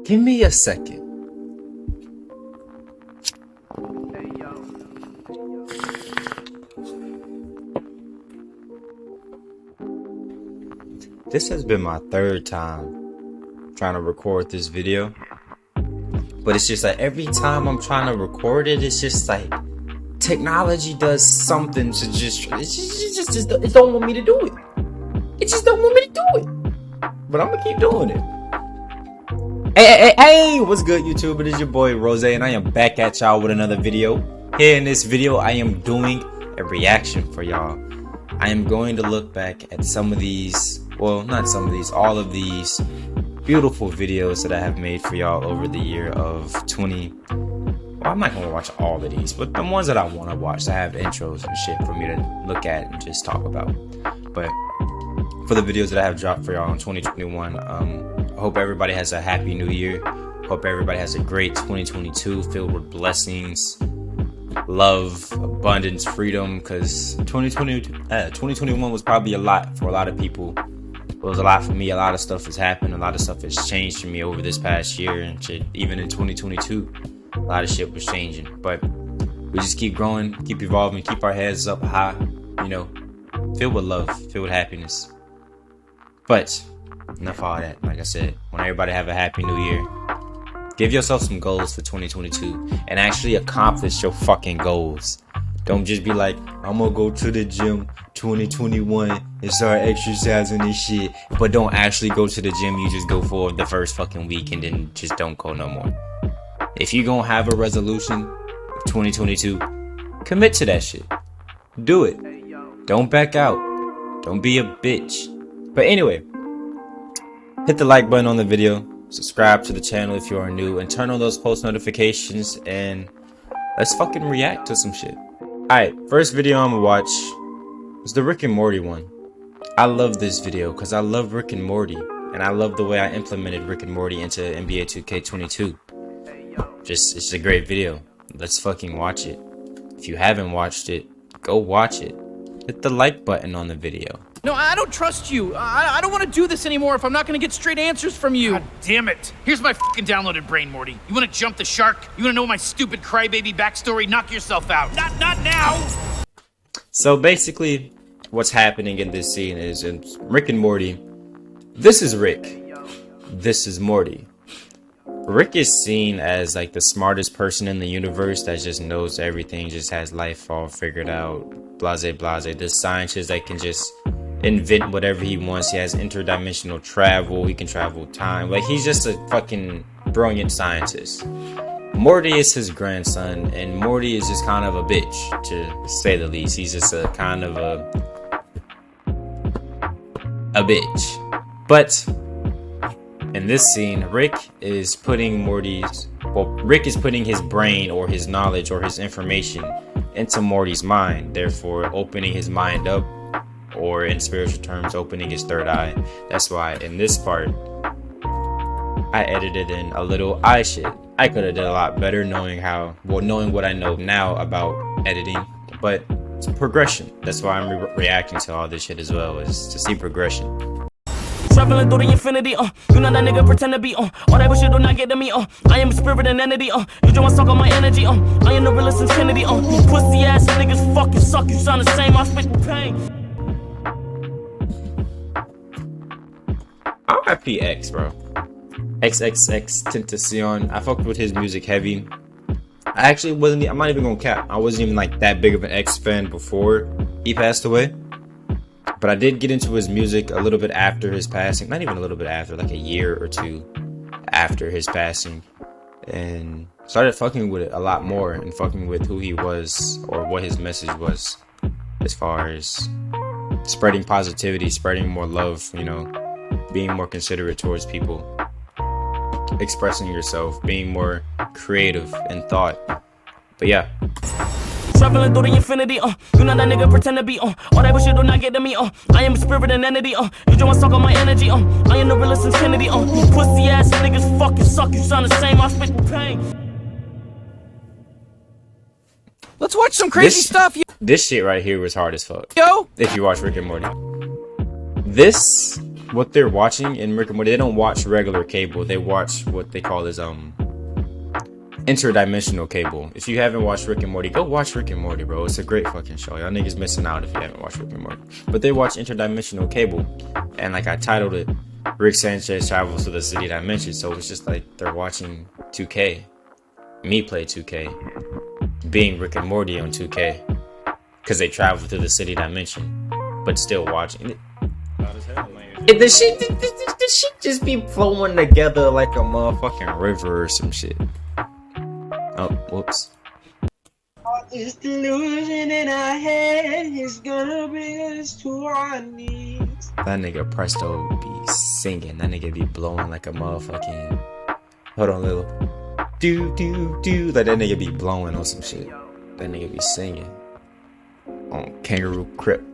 Give me a second. This has been my third time trying to record this video, but it's just like every time I'm trying to record it, it's just like technology does something to it don't want me to do it. It just don't want me to do it, but I'm gonna keep doing it. Hey, what's good, YouTube? It is your boy Rose, and I am back at y'all with another video. Here in this video, I am doing a reaction for y'all. I am going to look back at some of these, well, not some of these, all of these beautiful videos that I have made for y'all over the year of 20. Well, I'm not going to watch all of these, but the ones that I want to watch, I have intros and shit for me to look at and just talk about. But for the videos that I have dropped for y'all in 2021, I hope everybody has a happy new year. Hope everybody has a great 2022 filled with blessings, love, abundance, freedom, because 2021 was probably a lot for a lot of people. It was a lot for me. A lot of stuff has happened. A lot of stuff has changed for me over this past year, and shit, even in 2022, a lot of shit was changing. But we just keep growing, keep evolving, keep our heads up high, you know, filled with love, filled with happiness. But enough of all that. Like I said, want everybody to have a happy new year. Give yourself some goals for 2022 and actually accomplish your fucking goals. Don't just be like, I'm gonna go to the gym 2021 and start exercising and shit, but don't actually go to the gym. You just go for the first fucking week and then just don't go no more. If you gonna have a resolution of 2022, commit to that shit. Do it. Don't back out. Don't be a bitch. But anyway, hit the like button on the video, subscribe to the channel if you are new, and turn on those post notifications, and let's fucking react to some shit. Alright, first video I'm gonna watch is the Rick and Morty one. I love this video because I love Rick and Morty, and I love the way I implemented Rick and Morty into NBA 2K22. It's a great video. Let's fucking watch it. If you haven't watched it, go watch it. Hit the like button on the video. No, I don't trust you. I don't want to do this anymore if I'm not going to get straight answers from you. God damn it. Here's my fucking downloaded brain, Morty. You want to jump the shark? You want to know my stupid crybaby backstory? Knock yourself out. Not now! So basically, what's happening in this scene is in Rick and Morty, this is Rick. This is Morty. Rick is seen as like the smartest person in the universe that just knows everything, just has life all figured out, blase blase. This scientist that can just invent whatever he wants. He has interdimensional travel. He can travel time. Like, he's just a fucking brilliant scientist. Morty is his grandson, and Morty is just kind of a bitch, to say the least. He's just a kind of a bitch. But in this scene, Rick is putting Rick is putting his brain or his knowledge or his information into Morty's mind, therefore opening his mind up, or in spiritual terms, opening his third eye. That's why in this part, I edited in a little eye shit. I could have done a lot better knowing what I know now about editing, but it's progression. That's why I'm reacting to all this shit as well, is to see progression. Traveling through the infinity, you know that nigga pretend to be, all that bullshit do not get to me, I am a spirit and entity, you just wanna suck on my energy, I am the realest since Kennedy, you pussy ass niggas fucking suck, you sound the same, I spit pain. RIP X, bro. XXX Tentacion. I fucked with his music heavy. I actually wasn't, I'm not even gonna cap, I wasn't even like that big of an X fan before he passed away. But I did get into his music a little bit after his passing. Not even a little bit after, like a year or two after his passing. And started fucking with it a lot more, and fucking with who he was or what his message was, as far as spreading positivity, spreading more love, you know, being more considerate towards people, expressing yourself, being more creative in thought. But yeah. Traveling through the infinity, you know that nigga pretend to be, all that bullshit do not get to me, I am a spirit and entity, you just wanna suck on my energy, I am the realest since Kennedy, you pussy ass niggas fucking suck, you sound the same, I spit pain. Let's watch some crazy stuff. This shit right here was hard as fuck. Yo! If you watch Rick and Morty. This, what they're watching in Rick and Morty, they don't watch regular cable. They watch what they call as interdimensional cable. If you haven't watched Rick and Morty, go watch Rick and Morty, bro. It's a great fucking show. Y'all niggas missing out if you haven't watched Rick and Morty. But they watch interdimensional cable. And like I titled it, Rick Sanchez Travels to the City Dimension. So it's just like they're watching 2K. Me play 2K. Being Rick and Morty on 2K. Because they travel to the city dimension. But still watching it. The shit just be flowing together like a motherfucking river or some shit. Oh, whoops. This delusion in our head is gonna bring us to our knees. That nigga Presto be singing. That nigga be blowing like a motherfucking. Hold on, little. Do. Like that nigga be blowing on some shit. That nigga be singing. On Kangaroo Crip.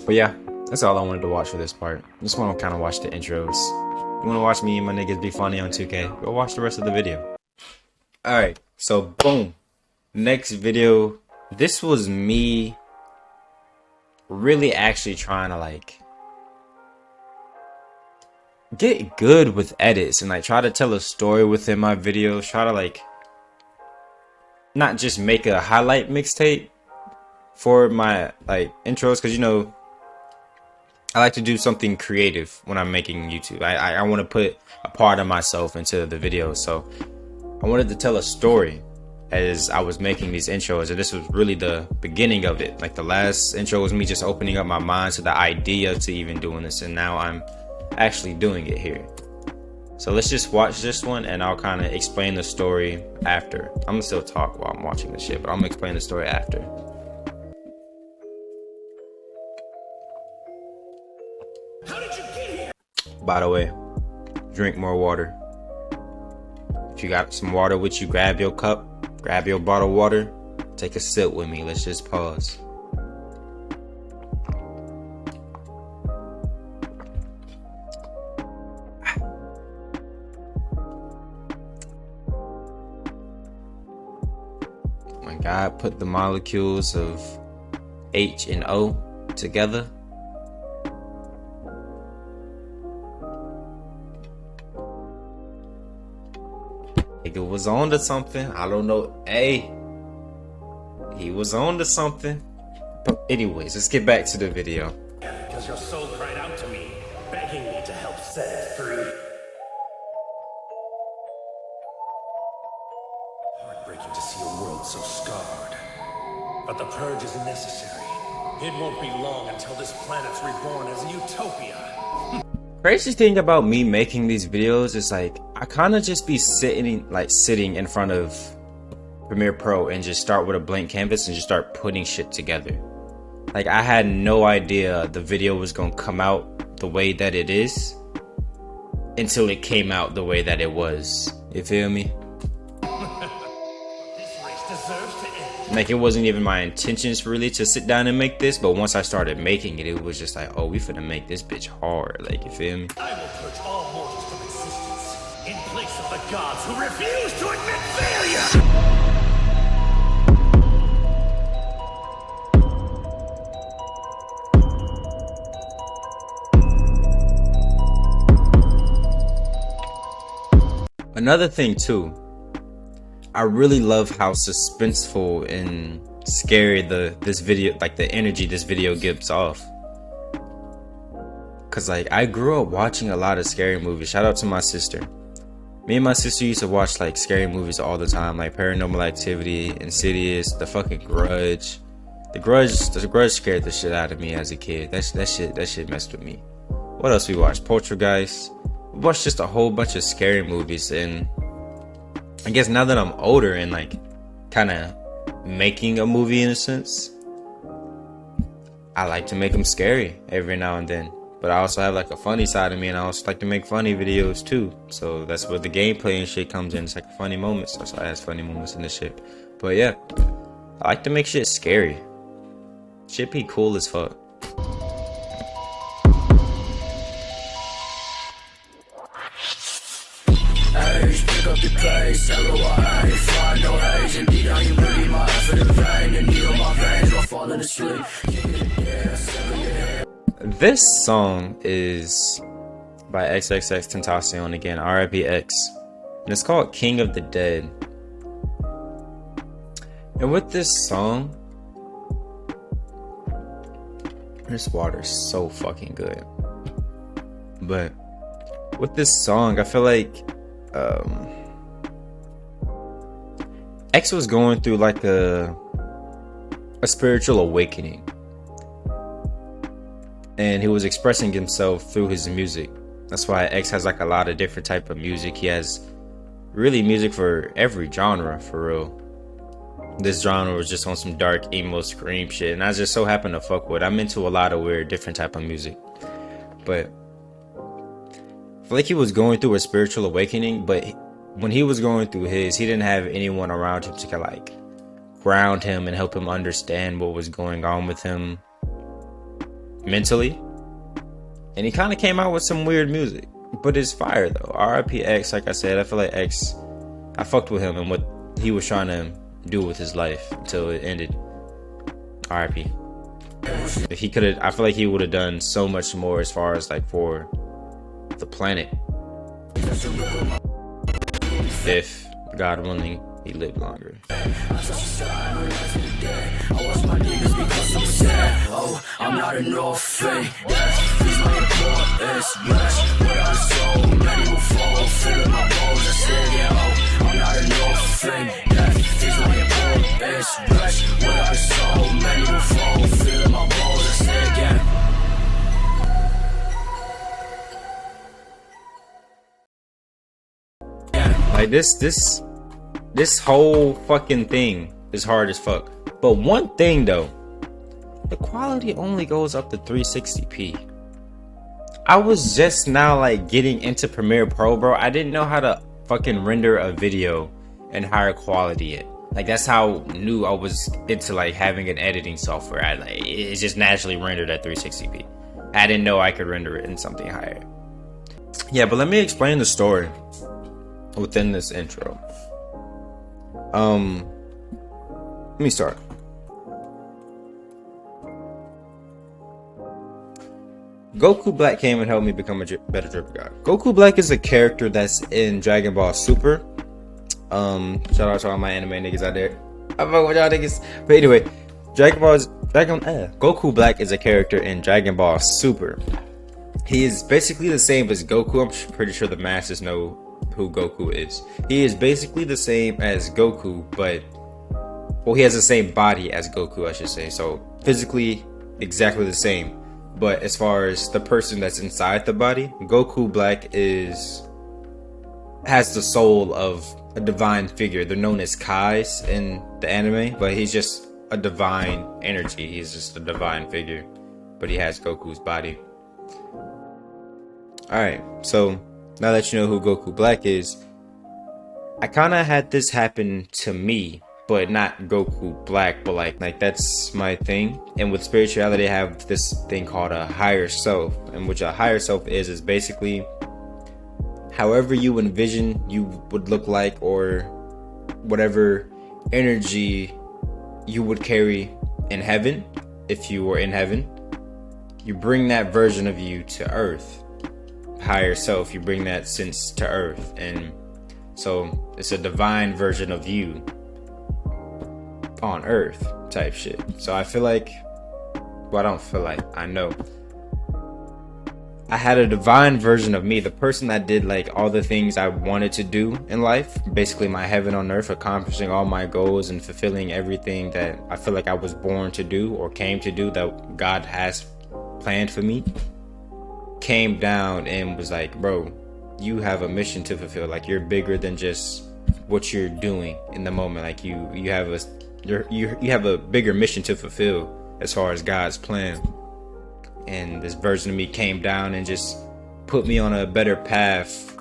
But yeah, that's all I wanted to watch for this part. Just want to kind of watch the intros. You want to watch me and my niggas be funny on 2K? Go watch the rest of the video. Alright, so boom. Next video. This was me really actually trying to like get good with edits and like try to tell a story within my videos. Try to like not just make a highlight mixtape for my like intros, because you know I like to do something creative when I'm making YouTube. I want to put a part of myself into the video, so I wanted to tell a story as I was making these intros, and this was really the beginning of it. Like the last intro was me just opening up my mind to the idea to even doing this, and now I'm actually doing it here. So let's just watch this one and I'll kind of explain the story after. I'm gonna still talk while I'm watching this shit, but I'm gonna explain the story after. How did you get here? By the way, drink more water. If you got some water with you, grab your cup, grab your bottle of water, take a sip with me. Let's just pause. When God put the molecules of H and O together, it was on to something. I don't know. Hey, he was on to something. But anyways, let's get back to the video. Because your soul cried out to me, begging me to help set it free. Heartbreaking to see a world so scarred. But the purge is necessary. It won't be long until this planet's reborn as a utopia. Crazy thing about me making these videos is like I kind of just be sitting in front of Premiere Pro and just start with a blank canvas and just start putting shit together. Like I had no idea the video was gonna come out the way that it is until it came out the way that it was. You feel me? This race deserves to end. Like it wasn't even my intentions really to sit down and make this, but once I started making it, it was just like, oh, we finna make this bitch hard. Like, you feel me? I will purge all mortals from existence in place of the gods who refuse to admit failure. Another thing too, I really love how suspenseful and scary this video, like the energy this video gives off. Cause like I grew up watching a lot of scary movies. Shout out to my sister. Me and my sister used to watch like scary movies all the time, like Paranormal Activity, Insidious, the fucking Grudge. The Grudge scared the shit out of me as a kid. That shit messed with me. What else we watched? Poltergeist. We watched just a whole bunch of scary movies, and I guess now that I'm older and like kind of making a movie in a sense, I like to make them scary every now and then. But I also have like a funny side of me, and I also like to make funny videos too. So that's where the gameplay and shit comes in. It's like funny moments. That's why I have funny moments in this shit. But yeah, I like to make shit scary. Shit be cool as fuck. Pick up the pace, everywhere I find no age, and beat on you, really my effort in vain. This song is by XXXTentacion again, R.I.P. X, and it's called King of the Dead. And with this song, this water is so fucking good. But with this song, I feel like X was going through like a spiritual awakening, and he was expressing himself through his music. That's why X has like a lot of different type of music. He has really music for every genre, for real. This genre was just on some dark emo scream shit, and I just so happen to fuck with. I'm into a lot of weird different type of music, but I feel like he was going through a spiritual awakening. But when he was going through his, he didn't have anyone around him to kind of like ground him and help him understand what was going on with him mentally. And he kind of came out with some weird music, but it's fire though. R.I.P. X, like I said, I feel like X, I fucked with him and what he was trying to do with his life until it ended. R.I.P. If he could have, I feel like he would have done so much more as far as like for the planet, if God willing he lived longer. I'm not an orphan. He's my importance. Without a soul, many will fall. Feeling my bones. I said, yeah, I'm not an orphan. He's my importance. Without a soul, many will fall. Feeling my bones. I said, yeah. Like this whole fucking thing is hard as fuck. But one thing though, the quality only goes up to 360p. I was just now like getting into Premiere Pro, bro. I didn't know how to fucking render a video in higher quality yet. Like that's how new I was into like having an editing software. It's just naturally rendered at 360p. I didn't know I could render it in something higher. Yeah, but let me explain the story within this intro. Let me start. Goku Black came and helped me become a better dripper god. Goku Black is a character that's in Dragon Ball Super. Shout out to all my anime niggas out there. I fuck with y'all niggas. But anyway, Goku Black is a character in Dragon Ball Super. He is basically the same as Goku. I'm pretty sure the masses know who Goku is. He is basically the same as Goku, but well, he has the same body as Goku, I should say. So physically exactly the same, but as far as the person that's inside the body, Goku Black has the soul of a divine figure. They're known as Kais in the anime, but he's just a divine energy. He's just a divine figure, but he has Goku's body. Alright, so now that you know who Goku Black is, I kind of had this happen to me, but not Goku Black, but like that's my thing. And with spirituality, I have this thing called a higher self, and which a higher self is basically however you envision you would look like, or whatever energy you would carry in heaven. If you were in heaven, you bring that version of you to earth. Higher self, you bring that sense to earth, and so it's a divine version of you on earth type shit. So I feel like, well, I don't feel like, I know I had a divine version of me, the person that did like all the things I wanted to do in life, basically my heaven on earth, accomplishing all my goals and fulfilling everything that I feel like I was born to do or came to do, that God has planned for me. Came down and was like, bro, you have a mission to fulfill. Like, you're bigger than just what you're doing in the moment. Like you have a bigger mission to fulfill as far as God's plan. And this version of me came down and just put me on a better path.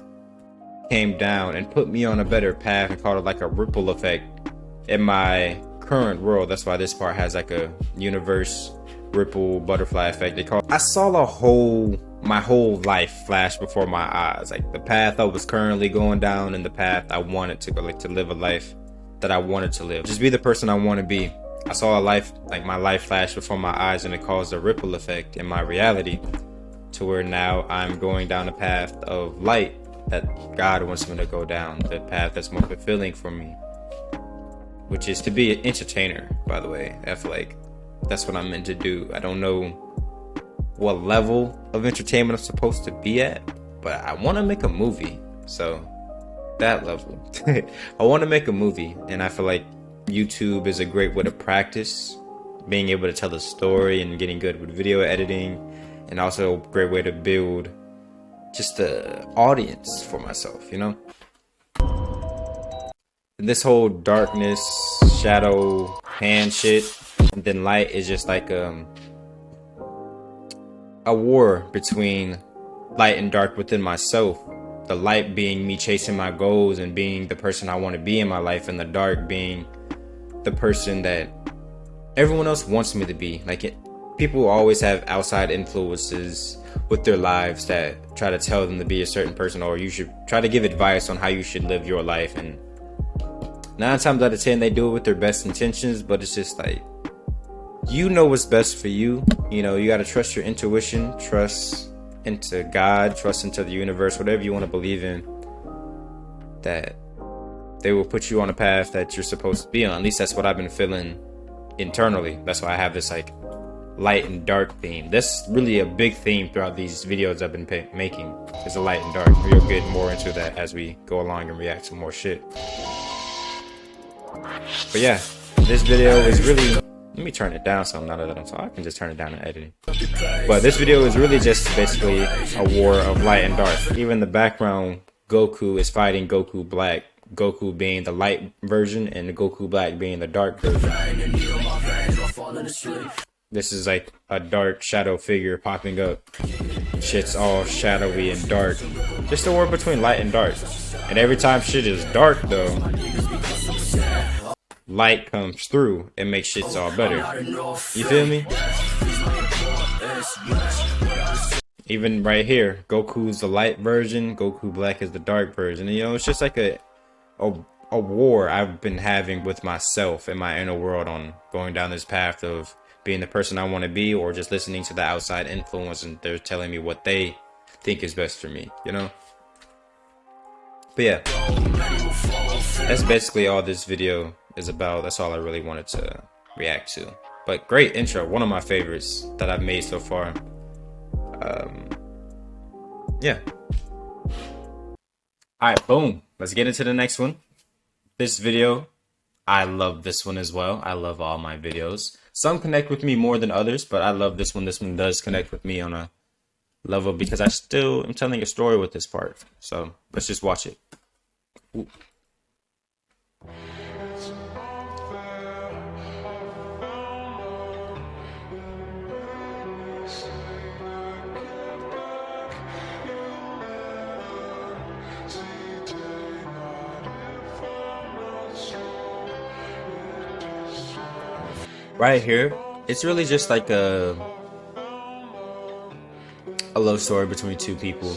Came down and put me on a better path and called it like a ripple effect in my current world. That's why this part has like a universe ripple butterfly effect. They call it. I saw my whole life flash before my eyes, like the path I was currently going down and the path I wanted to go, like to live a life that I wanted to live, just be the person I want to be. I saw a life, like my life flash before my eyes, and it caused a ripple effect in my reality to where now I'm going down a path of light that God wants me to go down, the path that's more fulfilling for me, which is to be an entertainer, by the way. I feel like that's what I'm meant to do. I don't know what level of entertainment I'm supposed to be at, but I want to make a movie. So that level, I want to make a movie, and I feel like YouTube is a great way to practice being able to tell a story and getting good with video editing, and also a great way to build just a audience for myself, you know. This whole darkness, shadow, hand shit, and then light is just like a war between light and dark within myself. The light being me chasing my goals and being the person I want to be in my life, and the dark being the person that everyone else wants me to be. Like, people always have outside influences with their lives that try to tell them to be a certain person, or you should try to give advice on how you should live your life. And 9 times out of 10 they do it with their best intentions, but it's just like, you know what's best for you. You know, you got to trust your intuition, trust into God, trust into the universe, whatever you want to believe in, that they will put you on a path that you're supposed to be on. At least that's what I've been feeling internally. That's why I have this like light and dark theme. That's really a big theme throughout these videos I've been making, is a light and dark. We'll get more into that as we go along and react to more shit. But yeah, this video is really, let me turn it down some now that I'm talking. I can just turn it down in editing. But this video is really just basically a war of light and dark. Even the background, Goku is fighting Goku Black. Goku being the light version and Goku Black being the dark version. This is like a dark shadow figure popping up. Shit's all shadowy and dark. Just a war between light and dark. And every time shit is dark though, light comes through and makes shit's all better. You feel me? Even right here, Goku's the light version, Goku Black is the dark version. And, you know, it's just like a war I've been having with myself in my inner world on going down this path of being the person I want to be, or just listening to the outside influence and they're telling me what they think is best for me, you know? But yeah, that's basically all this video is about. That's all I really wanted to react to. But great intro, one of my favorites that I've made so far. Yeah. Alright, boom. Let's get into the next one. This video, I love this one as well. I love all my videos. Some connect with me more than others, but I love this one. This one does connect with me on a level because I still am telling a story with this part. So let's just watch it. Ooh. Right here, it's really just like a love story between two people,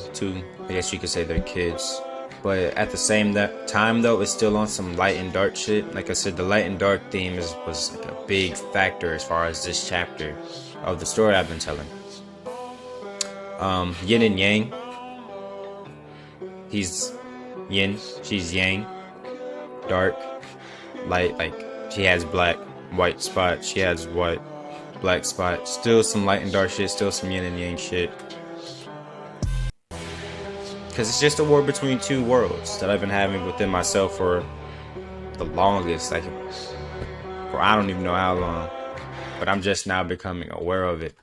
I guess you could say they're kids. But at the same time though, it's still on some light and dark shit. Like I said, the light and dark theme was like a big factor as far as this chapter of the story I've been telling. Yin and Yang. He's yin, she's yang. Dark, light, like she has black, white spot, she has white, black spot. Still some light and dark shit, still some yin and yang shit. Because it's just a war between two worlds that I've been having within myself for the longest, like, for I don't even know how long. But I'm just now becoming aware of it.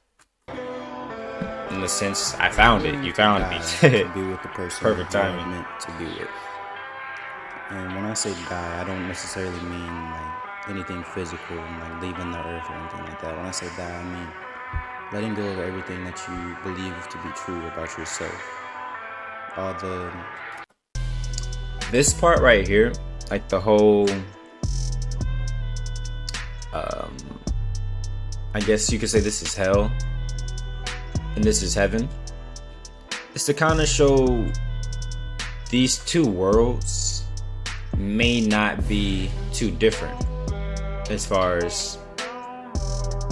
In the sense, I found it, you found me. Be with the person Perfect timing. you're meant to be with. And when I say die, I don't necessarily mean like anything physical, like leaving the earth or anything like that. When I say die, I mean letting go of everything that you believe to be true about yourself. This part right here, like the whole I guess you could say this is hell and this is heaven. It's to kind of show these two worlds may not be too different as far as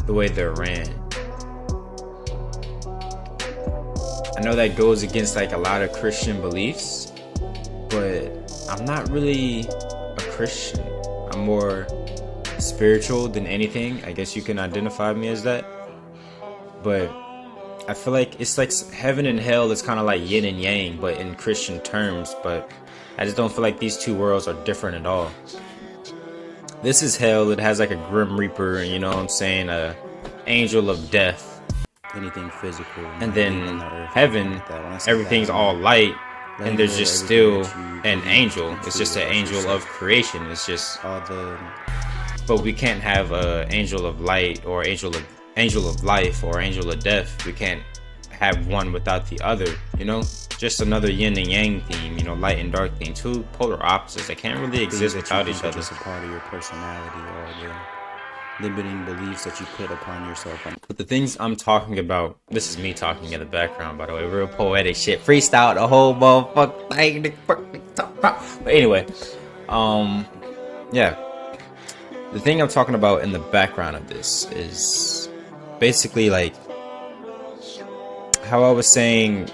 the way they're ran. I know that goes against like a lot of Christian beliefs, but I'm not really a Christian. I'm more spiritual than anything. I guess you can identify me as that. But I feel like it's like heaven and hell is kind of like yin and yang, but in Christian terms. But I just don't feel like these two worlds are different at all. This is hell. It has like a grim reaper, you know what I'm saying, a angel of death. Anything physical. And then heaven, everything's all light, and there's just still an angel. It's just an angel of creation. It's just all the. But we can't have a angel of light or angel of life or angel of death. We can't have one without the other, you know? Just another yin and yang theme, you know, light and dark theme. Two polar opposites that can't really exist without each other. Just a part of your personality or the limiting beliefs that you put upon yourself. But the things I'm talking about, this is me talking in the background, by the way, real poetic shit, freestyle the whole motherfucking thing. But anyway, yeah, the thing I'm talking about in the background of this is basically like how I was saying,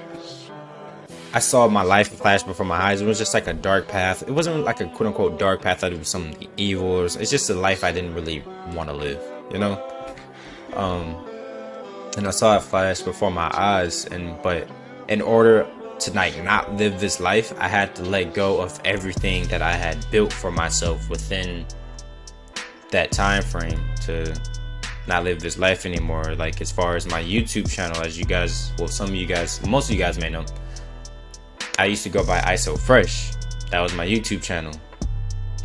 I saw my life flash before my eyes. It was just like a dark path. It wasn't like a quote unquote dark path that was something evil. It's just a life I didn't really want to live, you know? And I saw it flash before my eyes, but in order to like not live this life, I had to let go of everything that I had built for myself within that time frame to not live this life anymore. Like as far as my YouTube channel, as you guys, well, some of you guys, most of you guys may know, I used to go by ISO Fresh. That was my YouTube channel.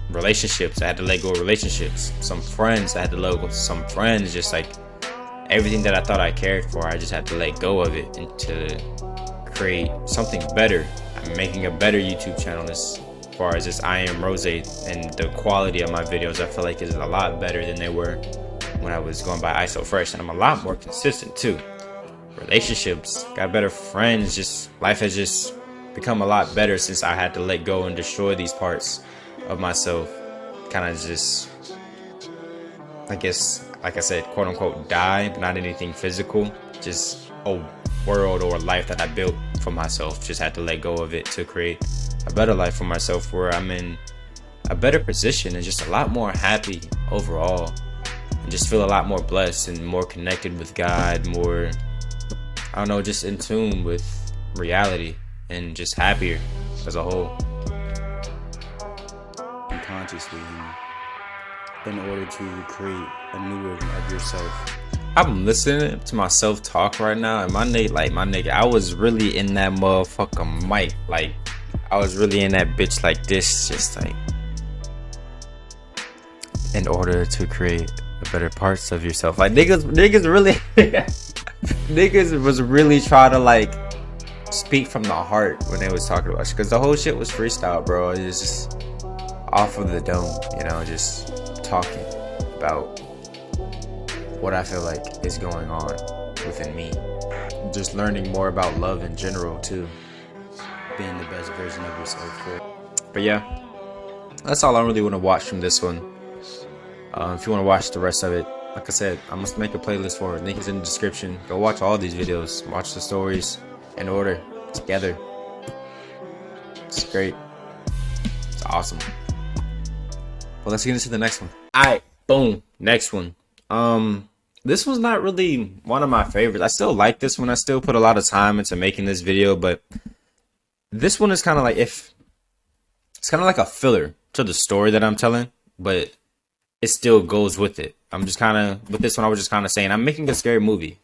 Relationships, I had to let go of relationships. Some friends, I had to let go of some friends. Just like everything that I thought I cared for, I just had to let go of it and to create something better. I'm making a better YouTube channel as far as this I Am Rose, and the quality of my videos I feel like is a lot better than they were when I was going by ISO Fresh, and I'm a lot more consistent too. Relationships, got better friends, just life has just become a lot better since I had to let go and destroy these parts of myself. Kind of just, I guess, like I said, quote unquote die, but not anything physical, just a world or a life that I built for myself. Just had to let go of it to create a better life for myself where I'm in a better position and just a lot more happy overall, and just feel a lot more blessed and more connected with God, more, I don't know, just in tune with reality and just happier as a whole. Consciously, in order to create a new version of yourself. I'm listening to my self-talk right now, and my nigga, I was really in that motherfucking mic. Like, I was really in that bitch like this, just like, in order to create the better parts of yourself. Like, niggas really, niggas was really trying to, like, speak from the heart when they was talking about shit, because the whole shit was freestyle, bro. It was just off of the dome, you know, just talking about what I feel like is going on within me. Just learning more about love in general too. Being the best version of yourself. But yeah, that's all I really want to watch from this one. If you want to watch the rest of it, like I said, I must make a playlist for it. Link is in the description. Go watch all these videos. Watch the stories in order, together. It's great. It's awesome. Well, let's get into the next one. Alright, boom, next one. This was not really one of my favorites. I still like this one. I still put a lot of time into making this video, but this one is kind of like, it's kind of like a filler to the story that I'm telling, but it still goes with it. I'm just kind of, with this one, I was just kind of saying, I'm making a scary movie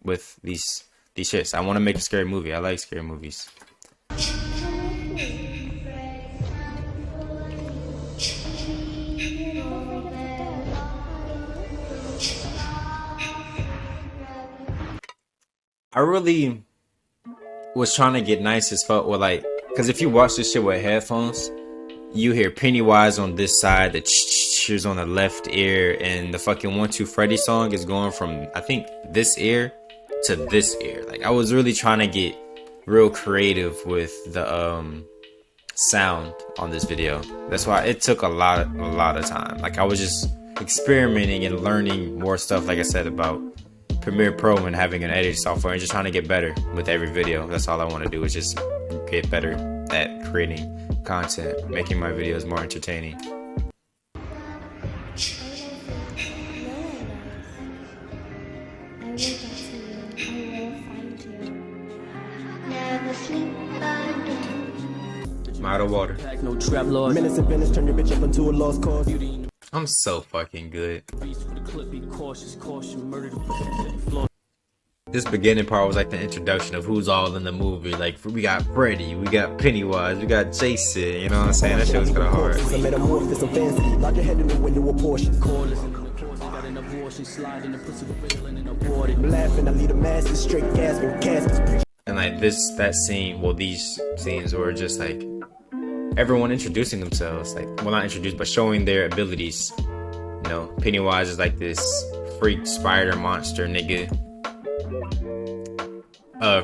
with these shits. I want to make a scary movie. I like scary movies. I really was trying to get nice as fuck with, like, because if you watch this shit with headphones, you hear Pennywise on this side, the cheers on the left ear, and the fucking 1 2 Freddy song is going from, I think, this ear to this ear. Like, I was really trying to get real creative with the sound on this video. That's why it took a lot of time. Like, I was just experimenting and learning more stuff, like I said, about Premiere Pro and having an editing software, and just trying to get better with every video. That's all I want to do, is just get better at creating content, making my videos more entertaining. I'm out of water. I'm so fucking good. This beginning part was like the introduction of who's all in the movie. Like, we got Freddy, we got Pennywise, we got Jason, you know what I'm saying? That shit was kinda hard. And like that scene, well, these scenes were just like everyone introducing themselves, like, well, not introduced, but showing their abilities. You know, Pennywise is like this freak spider monster nigga.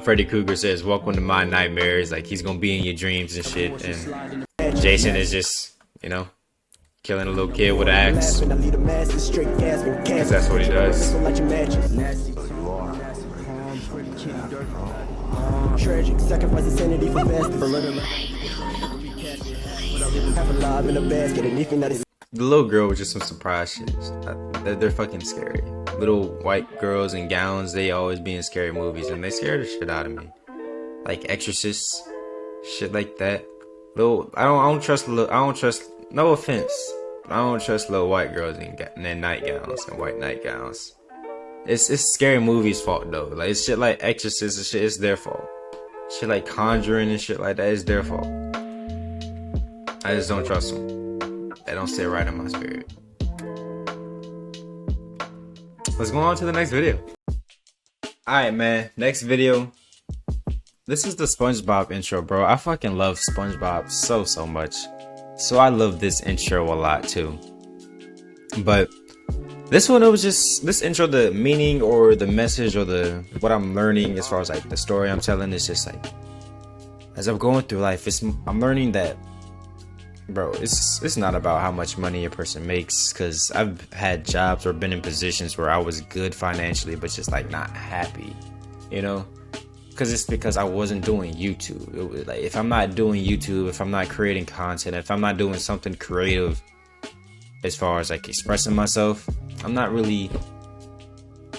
Freddy Krueger says, "Welcome to my nightmares." Like, he's gonna be in your dreams and shit. And Jason is just, you know, killing a little kid with an axe, because that's what he does. Tragic sacrifice of sanity for the little girl was just some surprise shit. They're fucking scary. Little white girls in gowns, they always be in scary movies, and they scare the shit out of me. Like Exorcist, shit like that. I don't trust. No offense, I don't trust little white girls in nightgowns and white nightgowns. It's scary movies' fault though. Like, it's shit like Exorcist and shit, it's their fault. Shit like Conjuring and shit like that is their fault. I just don't trust them. They don't sit right in my spirit. Let's go on to the next video. Alright, man. Next video. This is the SpongeBob intro, bro. I fucking love SpongeBob so much. So I love this intro a lot too. But this one, it was just this intro, the meaning or the message or what I'm learning as far as like the story I'm telling, is just like, as I'm going through life, I'm learning that, bro, it's not about how much money a person makes, because I've had jobs or been in positions where I was good financially but just like not happy, you know, because I wasn't doing YouTube. It was like, if I'm not doing YouTube, if I'm not creating content, if I'm not doing something creative as far as like expressing myself, I'm not really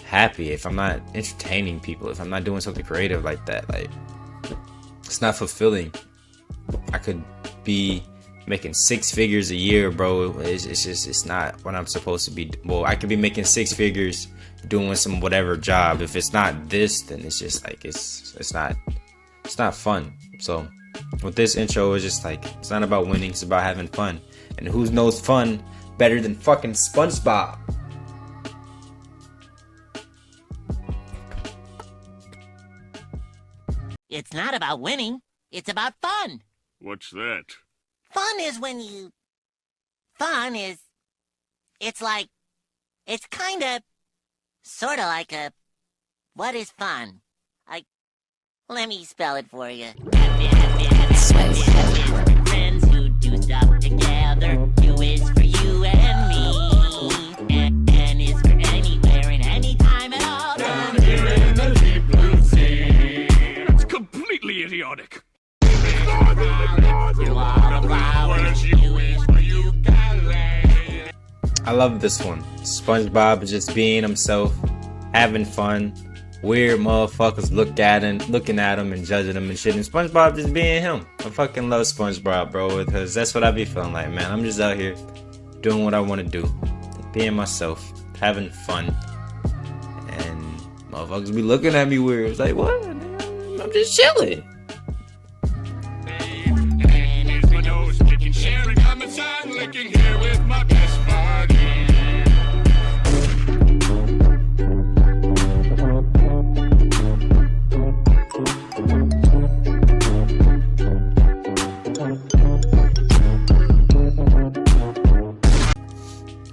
happy. If I'm not entertaining people, if I'm not doing something creative like that, like, it's not fulfilling. I could be making 6 figures a year, bro. It's not what I'm supposed to be. Well, I could be making 6 figures doing some whatever job. If it's not this, then it's just like, it's not fun. So with this intro, it's just like, it's not about winning, it's about having fun. And who knows fun better than fucking SpongeBob? It's not about winning, it's about fun. What's that? Fun is when you... Fun is... It's like... It's kinda... Sorta like a... What is fun? Let me spell it for you. Friends who do stuff together. U is for you and me. N is for anywhere and anytime at all. Down here in the deep blue sea. It's completely idiotic. I love this one. SpongeBob just being himself, having fun. Weird motherfuckers looking at him and judging him and shit. And SpongeBob just being him. I fucking love SpongeBob, bro, because that's what I be feeling like, man. I'm just out here doing what I want to do, being myself, having fun, and motherfuckers be looking at me weird. It's like, what? I'm just chilling.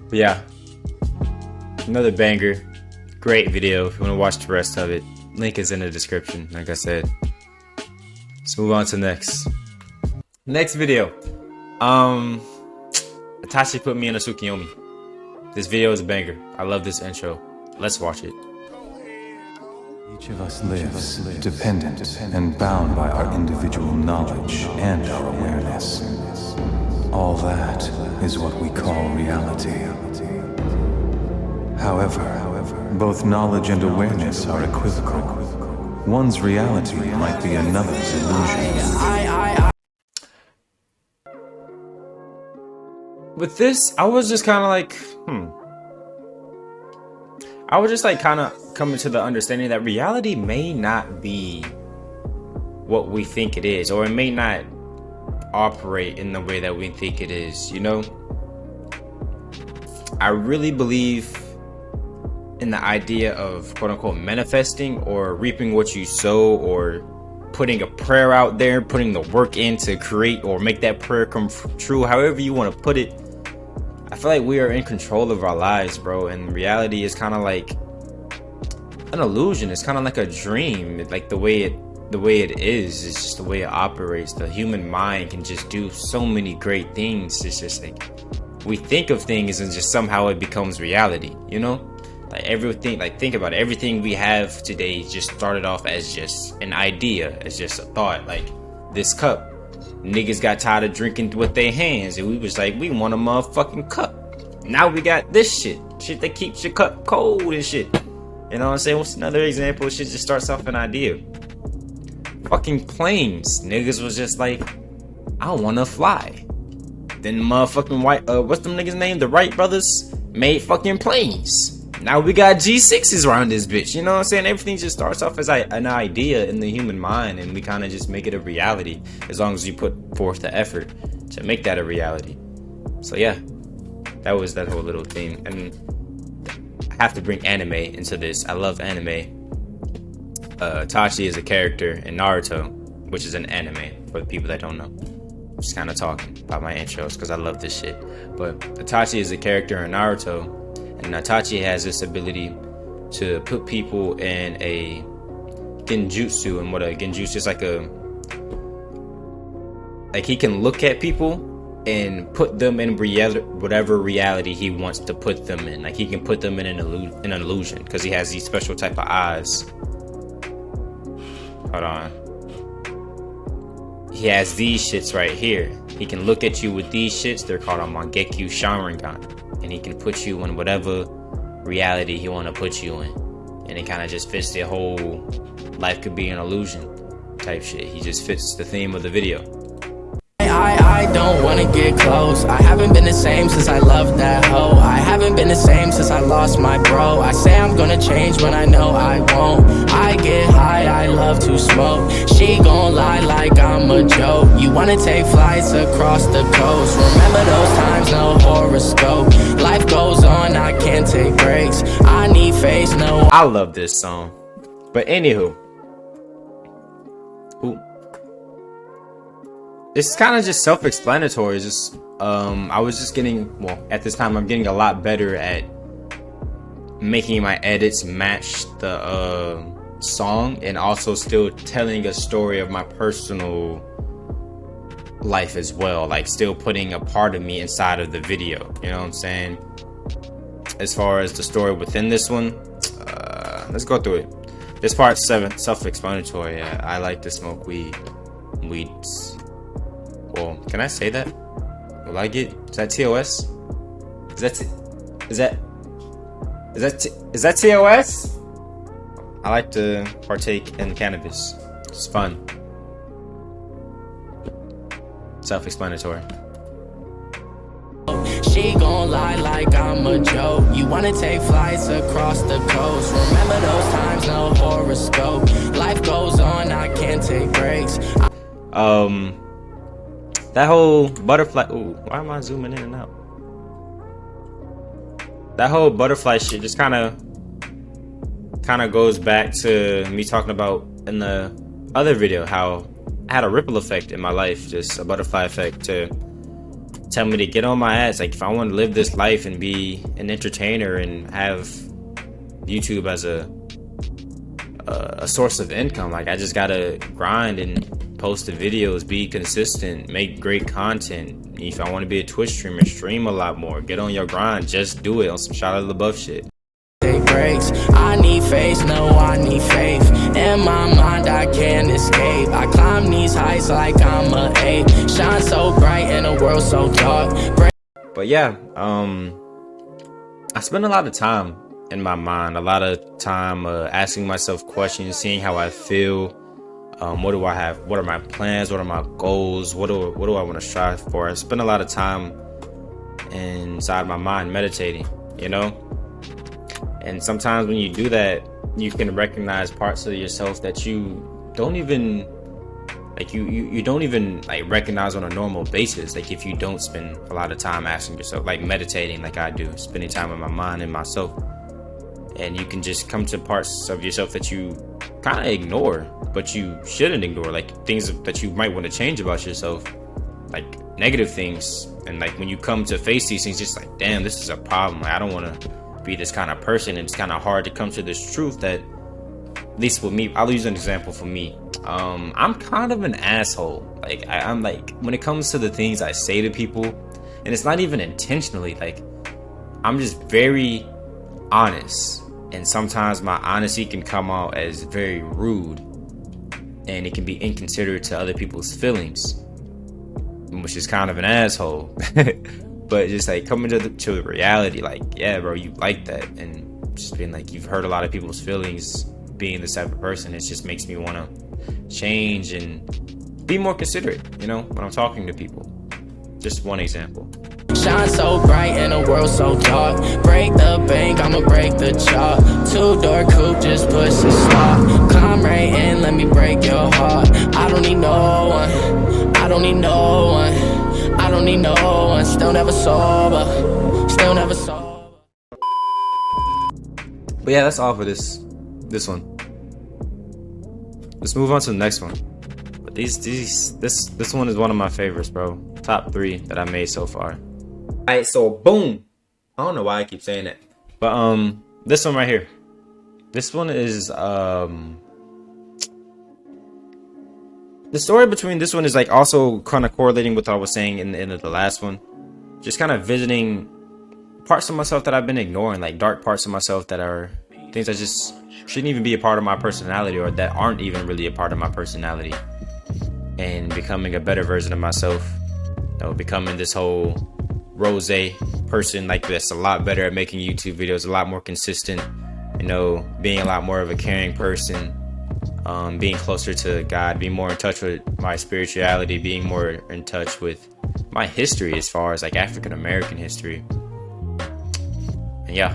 But yeah, another banger, great video. If you want to watch the rest of it, link is in the description, like I said. Let's move on to next video. Itachi put me in a Tsukiyomi. This video is a banger. I love this intro. Let's watch it. Each of us lives dependent and bound by our individual knowledge and our awareness. All that is what we call reality. However, both knowledge and awareness are equivocal. One's reality might be another's illusion. With this, I was just kind of like, I was just like kind of coming to the understanding that reality may not be what we think it is, or it may not operate in the way that we think it is, you know? I really believe in the idea of quote unquote manifesting or reaping what you sow, or putting a prayer out there, putting the work in to create or make that prayer come true, however you want to put it. I feel like we are in control of our lives, bro, and reality is kind of like an illusion. It's kind of like a dream. Like the way it is, it's just the way it operates. The human mind can just do so many great things. It's just like we think of things and just somehow it becomes reality, you know? Like everything, like think about it, everything we have today just started off as just an idea, as just a thought. Like this cup, niggas got tired of drinking with their hands and we was like, we want a motherfucking cup. Now we got this shit that keeps your cup cold and shit. You know what I'm saying? What's another example? Shit just starts off an idea. Fucking planes, niggas was just like, I wanna fly. Then motherfucking what's them niggas name? The Wright brothers made fucking planes. Now we got G6s around this bitch, you know what I'm saying? Everything just starts off as an idea in the human mind, and we kind of just make it a reality as long as you put forth the effort to make that a reality. So yeah, that was that whole little thing. And I have to bring anime into this. I love anime. Itachi is a character in Naruto, which is an anime for the people that don't know. I'm just kind of talking about my intros because I love this shit. But Itachi is a character in Naruto. And Itachi has this ability to put people in a genjutsu, and what a genjutsu is like he can look at people and put them in whatever reality he wants to put them in. Like he can put them in an illusion because he has these special type of eyes. Hold on. He has these shits right here. He can look at you with these shits. They're called a Mangekyo Sharingan. And he can put you in whatever reality he want to put you in. And it kind of just fits the whole life could be an illusion type shit. He just fits the theme of the video. I don't wanna get close. I haven't been the same since I loved that hoe. I haven't been the same since I lost my bro. I say I'm gonna change when I know I won't. I get high, I love to smoke. She gon' lie like I'm a joke. You wanna take flights across the coast. Remember those times, no horoscope. Life goes on, I can't take breaks. I need face, no. I love this song. But anywho, it's kind of just self-explanatory. Just I was just getting, well, at this time I'm getting a lot better at making my edits match the song, and also still telling a story of my personal life as well, like still putting a part of me inside of the video, you know what I'm saying? As far as the story within this one, let's go through it. This part's self-explanatory. I like to smoke weeds. Well, can I say that? Will I get? Is that TOS? Is that TOS? I like to partake in cannabis. It's fun. Self-explanatory. She gon' lie like I'm a joke. You wanna take flights across the coast. Remember those times, no horoscope. Life goes on, I can't take breaks. That whole butterfly. Ooh, why am I zooming in and out? That whole butterfly shit just kind of goes back to me talking about in the other video how I had a ripple effect in my life, just a butterfly effect to tell me to get on my ass. Like if I want to live this life and be an entertainer and have YouTube as a source of income, like I just gotta grind and post the videos, be consistent, make great content. If I want to be a Twitch streamer, stream a lot more, get on your grind, just do it on some Shot of the Buff shit. Breaks. I need faith, no, I need faith. In my mind, I can't escape. I climb these heights like I'm a ape. Shine so bright in a world so dark. But yeah, I spend a lot of time in my mind, a lot of time asking myself questions, seeing how I feel. What do I have? What are my plans? What are my goals? What do I want to strive for? I spend a lot of time inside my mind meditating, you know? And sometimes when you do that, you can recognize parts of yourself that you don't even like you don't even like recognize on a normal basis. Like if you don't spend a lot of time asking yourself, like meditating like I do, spending time with my mind and myself. And you can just come to parts of yourself that you kind of ignore, but you shouldn't ignore, like things that you might want to change about yourself, like negative things. And like when you come to face these things, just like, damn, this is a problem. Like, I don't want to be this kind of person. And it's kind of hard to come to this truth that, at least with me, I'll use an example for me. I'm kind of an asshole. Like I'm like, when it comes to the things I say to people, and it's not even intentionally, like I'm just very honest. And sometimes my honesty can come out as very rude, and it can be inconsiderate to other people's feelings, which is kind of an asshole. But just like coming to the reality, like, yeah, bro, you like that. And just being like, you've hurt a lot of people's feelings being this type of person. It just makes me want to change and be more considerate, you know, when I'm talking to people. Just one example. Shine so bright in a world so dark. Break the bank, I'ma break the chart. Two-door coupe, just push the start. Climb right in, let me break your heart. I don't need no one, I don't need no one, I don't need no one. Still never sober, still never sober. But yeah, that's all for this one. Let's move on to the next one. But this one is one of my favorites, bro. Top 3 that I made so far. Alright, so boom. I don't know why I keep saying that. But this one right here. This one is the story between this one is like also kind of correlating with what I was saying in the end of the last one. Just kind of visiting parts of myself that I've been ignoring, like dark parts of myself that are things that just shouldn't even be a part of my personality, or that aren't even really a part of my personality. And becoming a better version of myself. You know, becoming this whole Rose person like that's a lot better at making YouTube videos, a lot more consistent, you know, being a lot more of a caring person, being closer to God, being more in touch with my spirituality, being more in touch with my history as far as like African American history. And yeah.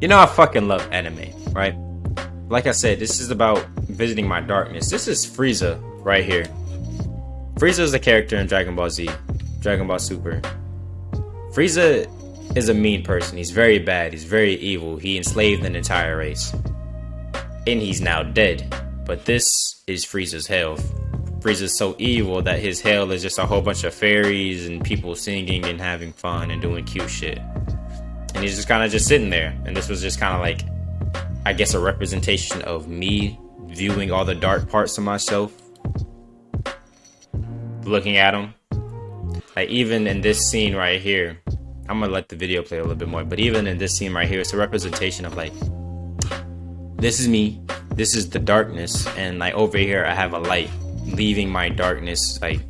You know, I fucking love anime, right? Like I said, this is about visiting my darkness. This is Frieza right here. Frieza is a character in Dragon Ball Z, Dragon Ball Super. Frieza is a mean person. He's very bad. He's very evil. He enslaved an entire race. And he's now dead. But this is Frieza's hell. Frieza's so evil that his hell is just a whole bunch of fairies and people singing and having fun and doing cute shit. And he's just kind of just sitting there. And this was just kind of like, I guess, a representation of me viewing all the dark parts of myself. Looking at him. Like even in this scene right here, I'm gonna let the video play a little bit more. But even in this scene right here, it's a representation of like, this is me. This is the darkness. And like over here, I have a light. Leaving my darkness, like,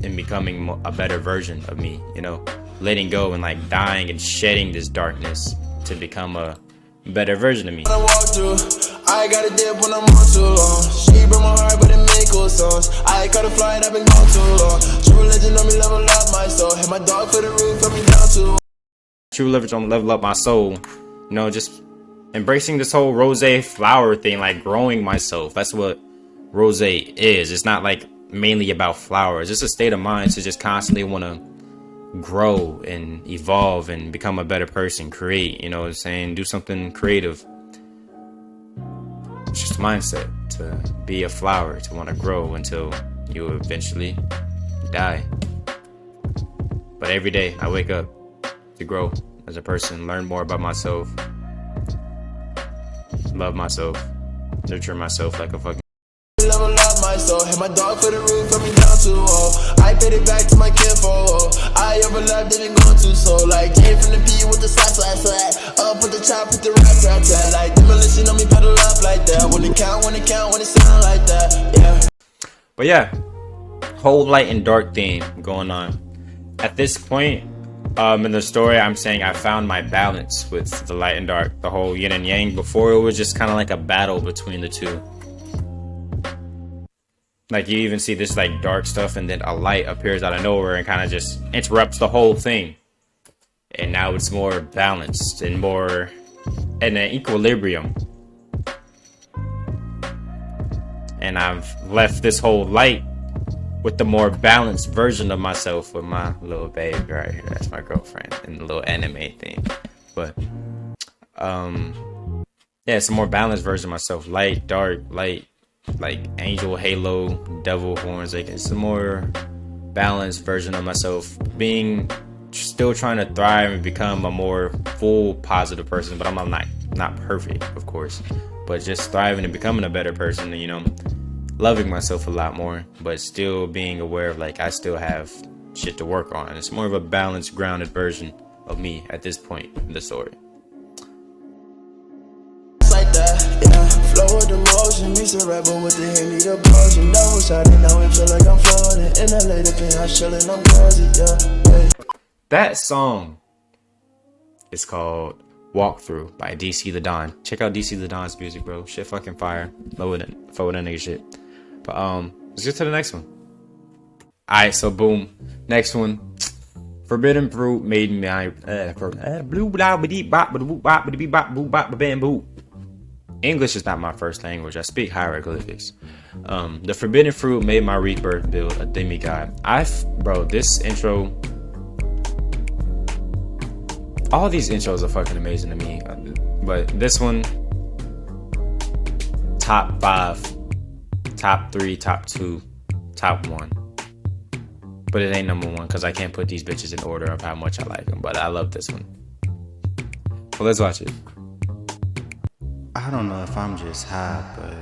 and becoming a better version of me, you know? Letting go and like dying and shedding this darkness to become a better version of me. I got a dip when I'm on too long. She broke my heart, but it make cool songs. I caught a flight, I've been gone too long. True religion on me, level up my soul. Hit my dog for the roof, put me down too. True religion on level up my soul. You know, just embracing this whole rose flower thing, like growing myself. That's what rose is. It's not like mainly about flowers. It's a state of mind to just constantly want to grow and evolve and become a better person, create, you know what I'm saying, do something creative. It's just mindset to be a flower, to want to grow until you eventually die. But every day I wake up to grow as a person, learn more about myself, love myself, nurture myself like a fucking level up my soul, hit my dog for the roof, put me down too low. I paid it back to my kinfolk. I overlapped, didn't go too slow. Like came from the P with the slap. Up with the chop, with the rap. Like demolition on me, pedal up like that. When it count, when it sound like that. Yeah. But yeah, whole light and dark theme going on. At this point in the story, I'm saying I found my balance with the light and dark, the whole yin and yang. Before it was just kind of like a battle between the two. Like you even see this like dark stuff and then a light appears out of nowhere and kind of just interrupts the whole thing. And now it's more balanced and more in an equilibrium. And I've left this whole light with the more balanced version of myself with my little baby right here. That's my girlfriend in the little anime thing. But yeah, it's a more balanced version of myself. Light, dark, light, like angel, halo, devil horns. Like it's a more balanced version of myself, being still trying to thrive and become a more full positive person. But I'm not perfect, of course, but just thriving and becoming a better person, and, you know, loving myself a lot more, but still being aware of like I still have shit to work on. It's more of a balanced, grounded version of me at this point in the story. Like that, yeah. Flow with the motion, meets a rebel with the Henny, the potion. Double shot it, now it feel like I'm floating. In the lady penthouse, chilling, I'm cozy, yeah. That song is called Walkthrough by DC the Don. Check out DC the Don's music, bro. Shit fucking fire. Love with it. Fuck with that nigga shit. But let's get to the next one. Alright, so boom. Next one. Forbidden Fruit made my English is not my first language. I speak hieroglyphics. The Forbidden Fruit made my rebirth build a demigod. Bro, this intro, all these intros are fucking amazing to me. But this one, top 5, top 3, top 2, top 1. But it ain't number 1 because I can't put these bitches in order of how much I like them. But I love this one. Well, let's watch it. I don't know if I'm just high, but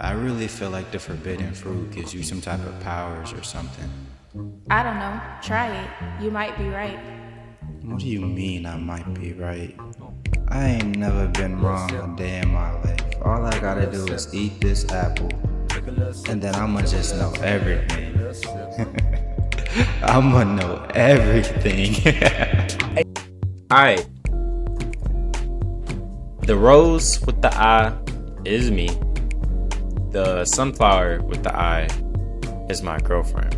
I really feel like the Forbidden Fruit gives you some type of powers or something. I don't know. Try it. You might be right. What do you mean I might be right? I ain't never been wrong a day in my life. All I gotta do is eat this apple, and then I'ma just know everything. I'ma know everything. Alright. The rose with the eye is me. The sunflower with the eye is my girlfriend.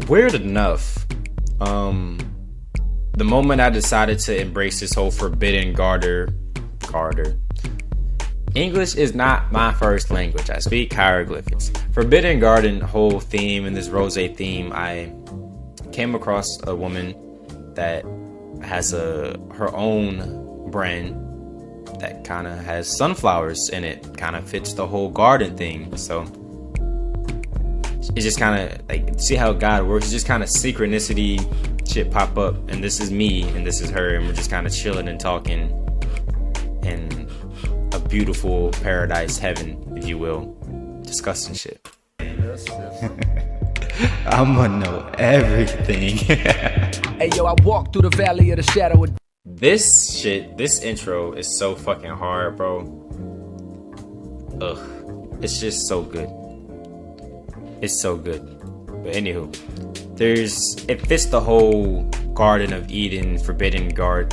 Weird enough, the moment I decided to embrace this whole forbidden garter, English is not my first language. I speak hieroglyphics. Forbidden Garden whole theme and this rose theme, I came across a woman that has her own brand that kind of has sunflowers in it. Kind of fits the whole garden thing. So it's just kind of like, see how God works. It's just kind of synchronicity shit pop up, and this is me and this is her, and we're just kind of chilling and talking in a beautiful paradise heaven, if you will, discussing shit. I'ma know everything. Hey yo, I walk through the valley of the shadow of... This intro is so fucking hard, bro. Ugh, it's just so good. It's so good. But anywho, it fits the whole Garden of Eden, Forbidden Garden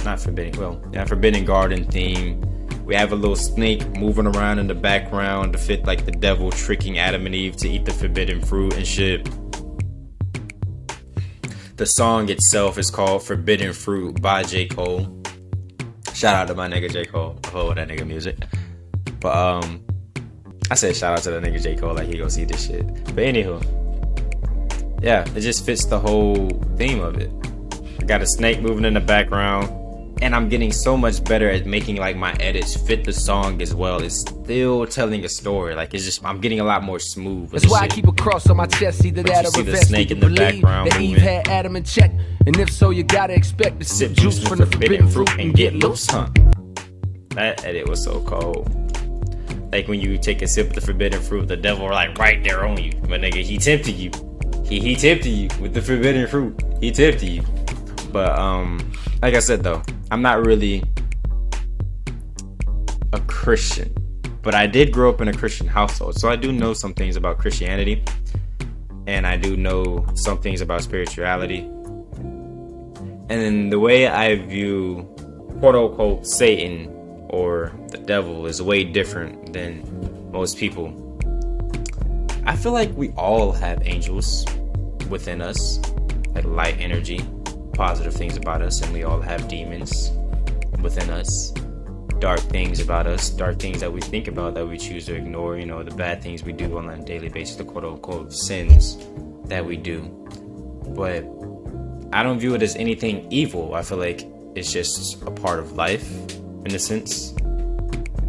theme. We have a little snake moving around in the background to fit like the devil tricking Adam and Eve to eat the forbidden fruit and shit. The song itself is called Forbidden Fruit by J. Cole. Shout out to my nigga J. Cole. I love that nigga music. But I said shout out to the nigga J. Cole, like he go see this shit. But anywho, yeah, it just fits the whole theme of it. I got a snake moving in the background. and I'm getting so much better at making like my edits fit the song as well. It's still telling a story. Like it's just, I'm getting a lot more smooth. That's why I keep a cross on my chest, either that or see a the vest. snake in the background that Eve moving. had Adam in check, and if so, you gotta expect to sip juice from the forbidden fruit and get loose. Huh? That edit was so cold. Like when you take a sip of the forbidden fruit, the devil like right there on you. But nigga, he tempted you. He tempted you with the forbidden fruit. He tempted you. But like I said though, I'm not really a Christian, but I did grow up in a Christian household, so I do know some things about Christianity, and I do know some things about spirituality. And then the way I view quote unquote Satan or the devil is way different than most people. I feel like we all have angels within us, like light energy, positive things about us, and we all have demons within us, dark things about us, dark things that we think about that we choose to ignore, you know, the bad things we do on a daily basis, the quote unquote sins that we do. But I don't view it as anything evil. I feel like it's just a part of life in a sense.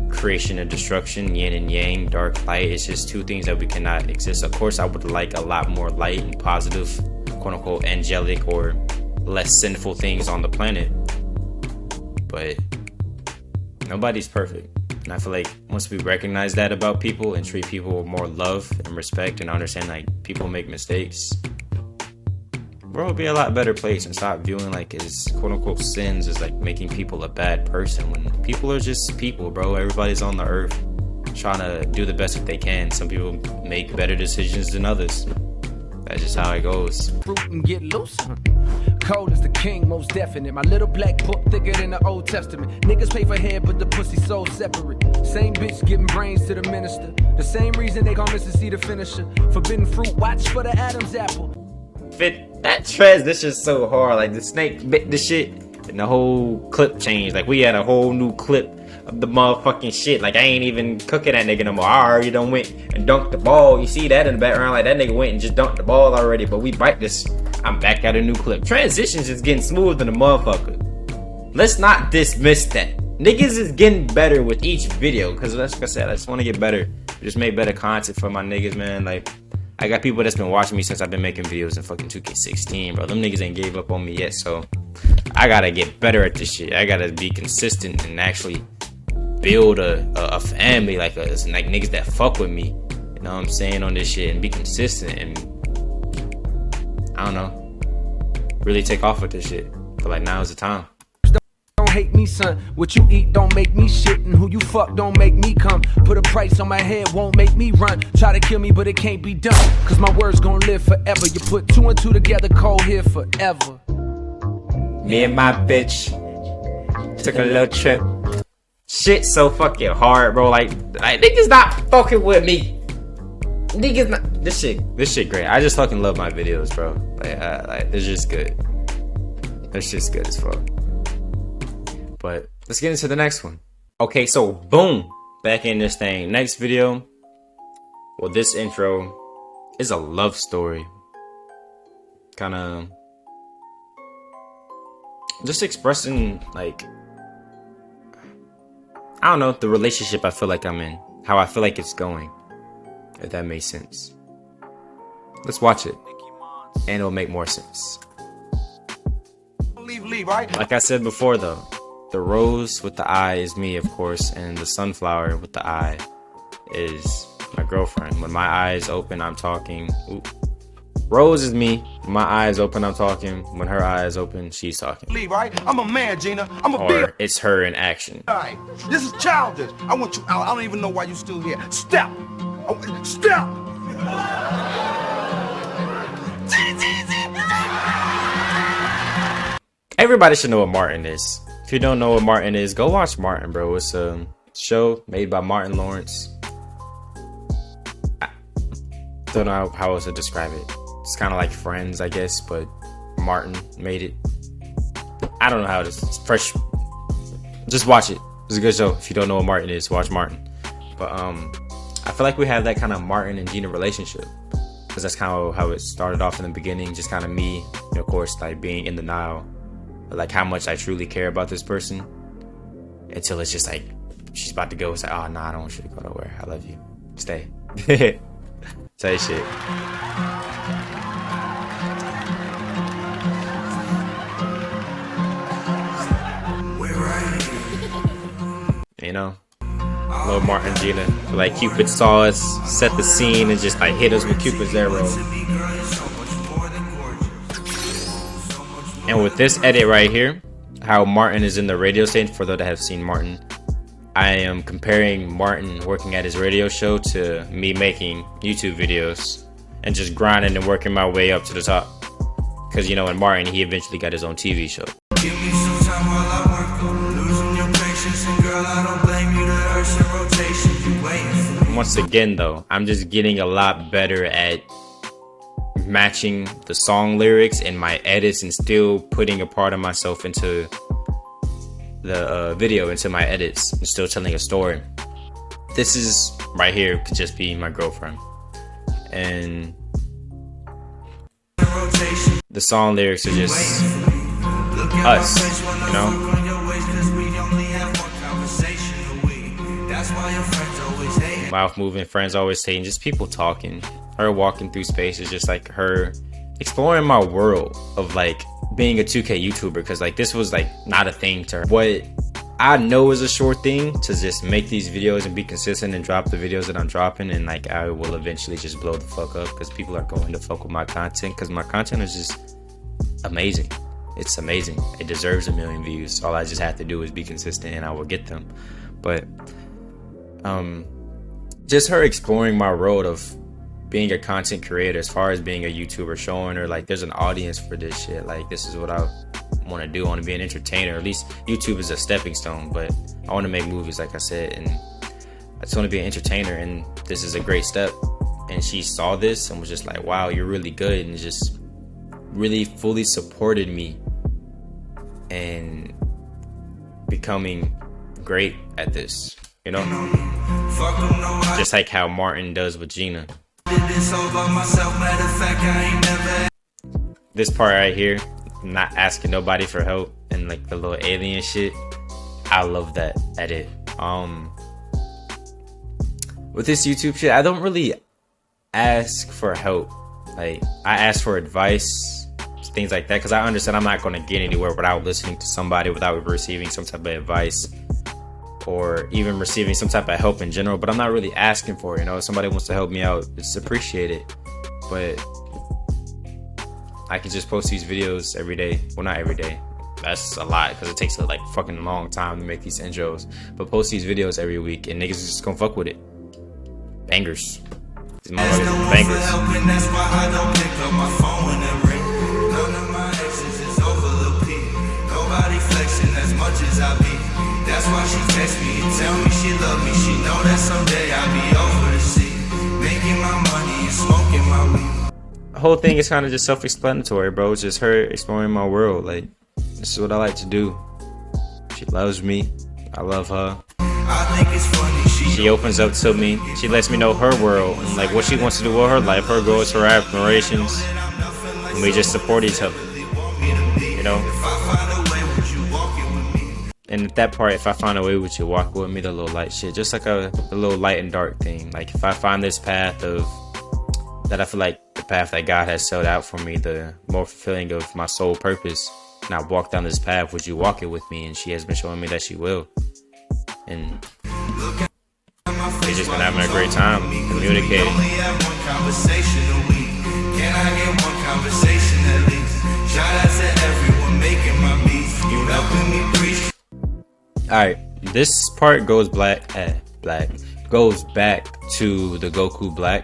Creation and destruction, yin and yang, dark, light, it's just two things that we cannot exist. Of course, I would like a lot more light and positive, quote unquote angelic or less sinful things on the planet, but nobody's perfect. And I feel like once we recognize that about people and treat people with more love and respect and understand like people make mistakes, world will be a lot better place, and stop viewing like as quote unquote sins as like making people a bad person, when people are just people, bro. Everybody's on the earth trying to do the best that they can. Some people make better decisions than others. That's just how it goes. Fruit and get loose. Cold is the king, most definite. My little black book thicker than the Old Testament. Niggas pay for head, but the pussy so separate. Same bitch giving brains to the minister. The same reason they gon' miss to see the finisher. Forbidden fruit, watch for the Adam's apple. That transition is so hard. Like the snake bit the shit and the whole clip changed. Like we had a whole new clip of the motherfucking shit. Like I ain't even cooking that nigga no more. I already done went and dunked the ball. You see that in the background? Like that nigga went and just dunked the ball already. But we bite this. I'm back at a new clip. Transitions is getting smoother than a motherfucker. Let's not dismiss that. Niggas is getting better with each video. Cause like I said, I just want to get better. Just make better content for my niggas, man. Like I got people that's been watching me since I've been making videos in fucking 2K16, bro. Them niggas ain't gave up on me yet, so I gotta get better at this shit. I gotta be consistent and actually build a family, like niggas that fuck with me. You know what I'm saying, on this shit, and be consistent and I don't know, really take off with this shit. But like now is the time. Don't hate me, son. What you eat don't make me shit, and who you fuck don't make me come. Put a price on my head, won't make me run. Try to kill me, but it can't be done. Cause my words gon' live forever. You put 2 and 2 together, cold here forever. Me and my bitch took a little trip. Shit so fucking hard, bro. Like niggas not fucking with me. Niggas not. This shit great. I just fucking love my videos, bro. Like they're just good. It's just good as fuck. But let's get into the next one. Okay, so boom, back in this thing. Next video, well, this intro is a love story. Kind of just expressing, like, I don't know, the relationship I feel like I'm in. How I feel like it's going. If that makes sense. Let's watch it. And it'll make more sense. Leave, right? Like I said before, though. The rose with the eye is me, of course, and the sunflower with the eye is my girlfriend. When my eyes open, I'm talking. Ooh. Rose is me. When my eyes open, I'm talking. When her eyes open, she's talking. Leave, right? I'm a man, Gina. I'm a or it's her in action. All right. This is childish. I want you out. I don't even know why you still here. Step. Step. Everybody should know what Martin is. If you don't know what Martin is, go watch Martin, bro. It's a show made by Martin Lawrence. I don't know how else to describe it. It's kind of like Friends, I guess, but Martin made it. I don't know how it is. It's fresh. Just watch it. It's a good show. If you don't know what Martin is, watch Martin. But I feel like we have that kind of Martin and Gina relationship, because that's kind of how it started off in the beginning. Just kind of me, and of course, like being in denial like how much I truly care about this person, until it's just like she's about to go. It's like, oh no, I don't want you to go nowhere. I love you. Stay. Say shit. You know, little Martin Gina, like Cupid saw us, set the scene, and just like hit us with Cupid's arrow. And with this edit right here, how Martin is in the radio station, for those that have seen Martin, I am comparing Martin working at his radio show to me making YouTube videos and just grinding and working my way up to the top. Because, you know, in Martin, he eventually got his own TV show. Give me some time while I work on losing your patience, and girl, I don't blame you. The earth's in rotation. You waiting for me. Once again, though, I'm just getting a lot better at matching the song lyrics and my edits, and still putting a part of myself into the video, into my edits, and still telling a story. This is right here could just be my girlfriend, and the song lyrics are just us, you know. Mouth moving, friends always saying, just people talking, her walking through spaces, just like her exploring my world of like being a 2K YouTuber, because like this was like not a thing to her. What I know is a short thing to just make these videos and be consistent and drop the videos that I'm dropping, and like I will eventually just blow the fuck up because people are going to fuck with my content, because my content is just amazing. It's amazing. It deserves 1 million views. All I just have to do is be consistent and I will get them. But just her exploring my road of being a content creator, as far as being a YouTuber, showing her like there's an audience for this shit. Like this is what I want to do. I want to be an entertainer. At least YouTube is a stepping stone, but I want to make movies, like I said, and I just want to be an entertainer, and this is a great step. And she saw this and was just like, wow, you're really good, and just really fully supported me and becoming great at this, you know, just like how Martin does with Gina. This part right here, not asking nobody for help, and like the little alien shit, I love that edit. With this YouTube shit, I don't really ask for help. Like I ask for advice, things like that, because I understand I'm not going to get anywhere without listening to somebody, without receiving some type of advice, or even receiving some type of help in general. But I'm not really asking for it, you know. If somebody wants to help me out, it's appreciated. But I can just post these videos every day. Well, not every day, that's a lot, because it takes a like fucking long time to make these intros. But post these videos every week, and niggas is just gonna fuck with it. Bangers. These motherfuckers are bangers. That's why I don't pick up my phone when it rings. None of my exes is over the peak. Nobody flexing as much as I be. That's why she text me and tell me she love me. She know that someday I'll be over the sea, making my money and smoking my weed. The whole thing is kind of just self-explanatory, bro. It's just her exploring my world. Like, this is what I like to do. She loves me. I love her. I think it's funny. She opens up to me. She lets me know her world and like what she wants to do with her life, her goals, her aspirations. And we just support each other, you know. And at that part, if I find a way with you, walk with me, the little light shit, just like a little light and dark thing. Like if I find this path of that, I feel like the path that God has set out for me, the more fulfilling of my soul purpose, and I walk down this path, would you walk it with me? And she has been showing me that she will. And we've just been having a great time communicating. Can I get one conversation at least? Shout out to everyone making my beats. You helping me preach. Alright, this part goes goes back to the Goku Black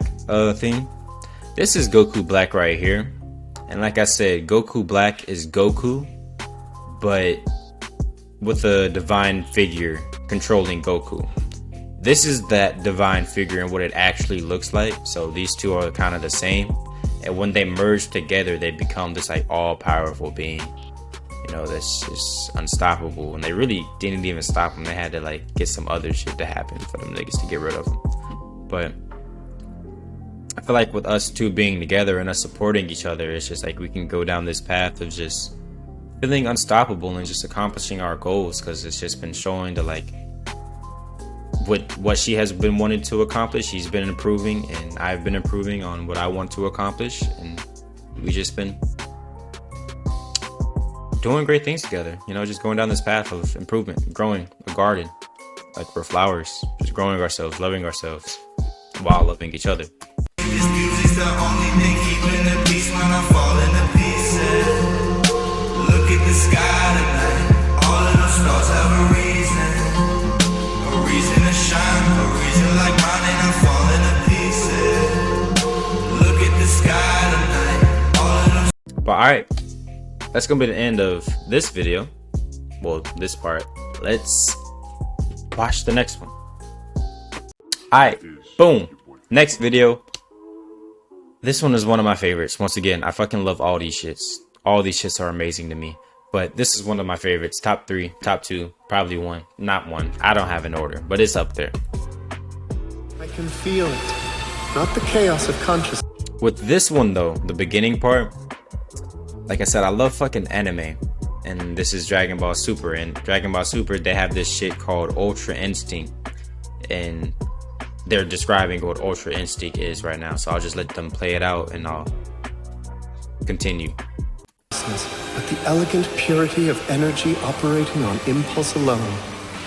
thing. This is Goku Black right here. And like I said, Goku Black is Goku, but with a divine figure controlling Goku. This is that divine figure and what it actually looks like. So these two are kind of the same. And when they merge together, they become this like all-powerful being. You know, that's just unstoppable. And they really didn't even stop them. They had to like get some other shit to happen for them niggas to get rid of them. But I feel like with us two being together and us supporting each other, it's just like we can go down this path of just feeling unstoppable and just accomplishing our goals, because it's just been showing to like what she has been wanting to accomplish. She's been improving and I've been improving on what I want to accomplish, and we just been doing great things together, you know, just going down this path of improvement, growing a garden like we're flowers, just growing ourselves, loving ourselves while loving each other. This music's the only thing keeping the peace when I fall into pieces. Look at the sky tonight, all of those stars have a reason to shine, a reason like mine, and I fall into pieces. Look at the sky tonight, all of those. But alright, that's gonna be the end of this video. Well, this part. Let's watch the next one. Alright, boom. Next video. This one is one of my favorites. Once again, I fucking love all these shits. All these shits are amazing to me. But this is one of my favorites. Top 3, top 2, probably 1. Not 1. I don't have an order, but it's up there. I can feel it. Not the chaos of consciousness. With this one though, the beginning part, like I said, I love fucking anime. And this is Dragon Ball Super. And Dragon Ball Super, they have this shit called Ultra Instinct. And they're describing what Ultra Instinct is right now. So I'll just let them play it out and I'll continue. But the elegant purity of energy operating on impulse alone.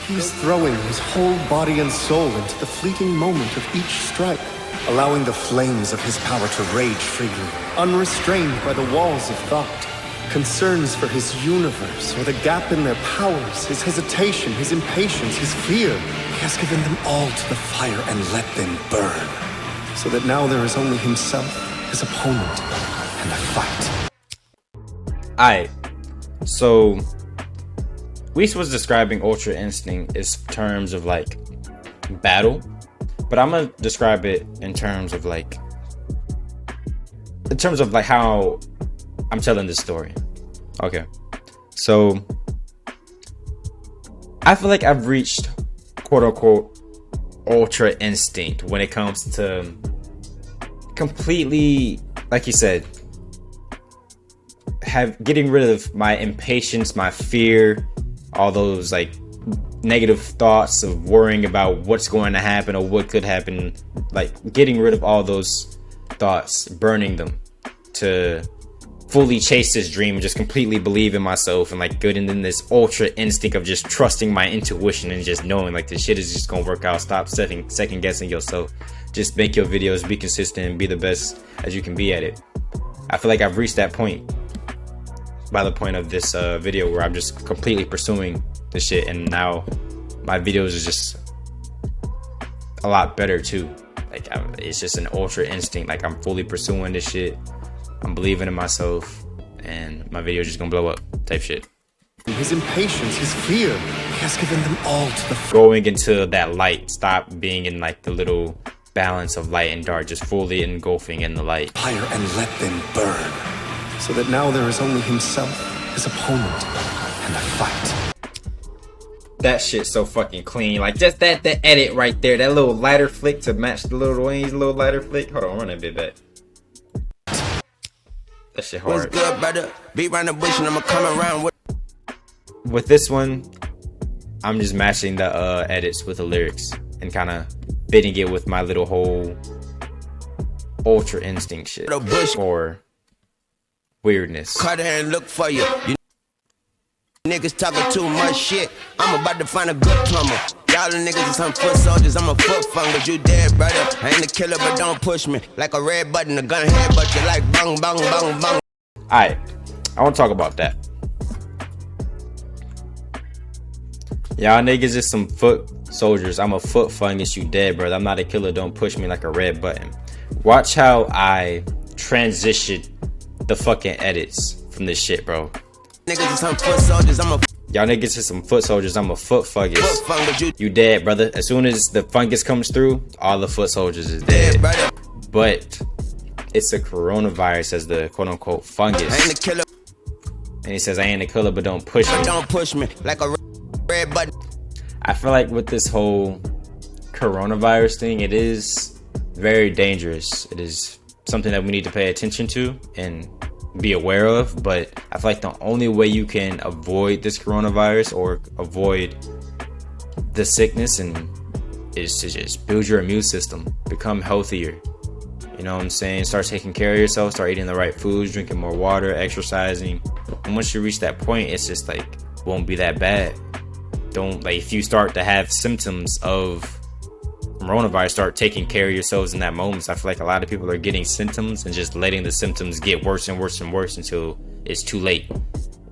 He's throwing his whole body and soul into the fleeting moment of each strike, allowing the flames of his power to rage freely, unrestrained by the walls of thought. Concerns for his universe, or the gap in their powers, his hesitation, his impatience, his fear. He has given them all to the fire and let them burn. So that now there is only himself, his opponent, and the fight. Alright, so Whis was describing Ultra Instinct in terms of like battle, but I'm gonna describe it in terms of like how I'm telling this story. Okay, so I feel like I've reached quote unquote Ultra Instinct when it comes to completely, like you said, getting rid of my impatience, my fear, all those like negative thoughts of worrying about what's going to happen or what could happen, like getting rid of all those thoughts, burning them to fully chase this dream and just completely believe in myself and like getting in this ultra instinct of just trusting my intuition and just knowing like this shit is just gonna work out. Stop second guessing yourself. Just make your videos, be consistent, and be the best as you can be at it. I feel like I've reached that point by the point of this video where I'm just completely pursuing this shit, and now my videos are just a lot better too. Like it's just an ultra instinct. Like I'm fully pursuing this shit. I'm believing in myself, and my video is just gonna blow up type shit. His impatience, his fear, he has given them all to the going into that light. Stop being in like the little balance of light and dark, just fully engulfing in the light. Fire and let them burn. So that now there is only himself, his opponent, and the fight. That shit's so fucking clean. Like just that edit right there, that little lighter flick to match the Lil Wayne's little lighter flick. Hold on, run that bit back. That shit hard. What's good, brother? Beat round the bush and I'ma come around with this one, I'm just matching the edits with the lyrics and kind of fitting it with my little whole ultra instinct shit or weirdness. Cut here and look for you. You niggas talking too much shit. I'm about to find a good plumber. Y'all the niggas is some foot soldiers. I'm a foot fungus. You dead, brother. I ain't a killer, but don't push me. Like a red button, a gun head, but you like bang, bang, bang, bang. Alright, I want to talk about that. Y'all niggas is some foot soldiers. I'm a foot fungus. You dead, brother. I'm not a killer. Don't push me like a red button. Watch how I transition the fucking edits from this shit, bro. Niggas is some foot soldiers. Y'all niggas is some foot soldiers. I'm a foot fungus. You dead, brother. As soon as the fungus comes through, all the foot soldiers is dead. But it's a coronavirus as the quote unquote fungus. I ain't a killer. And he says I ain't a killer, but don't push me. Don't push me like a red button. I feel like with this whole coronavirus thing, it is very dangerous. It is something that we need to pay attention to, and be aware of. But I feel like the only way you can avoid this coronavirus or avoid the sickness is to just build your immune system, become healthier. You know what I'm saying? Start taking care of yourself, start eating the right foods, drinking more water, exercising. And once you reach that point, it's just like won't be that bad. Don't, like, if you start to have symptoms of coronavirus, start taking care of yourselves in that moment. So I feel like a lot of people are getting symptoms and just letting the symptoms get worse and worse and worse until it's too late.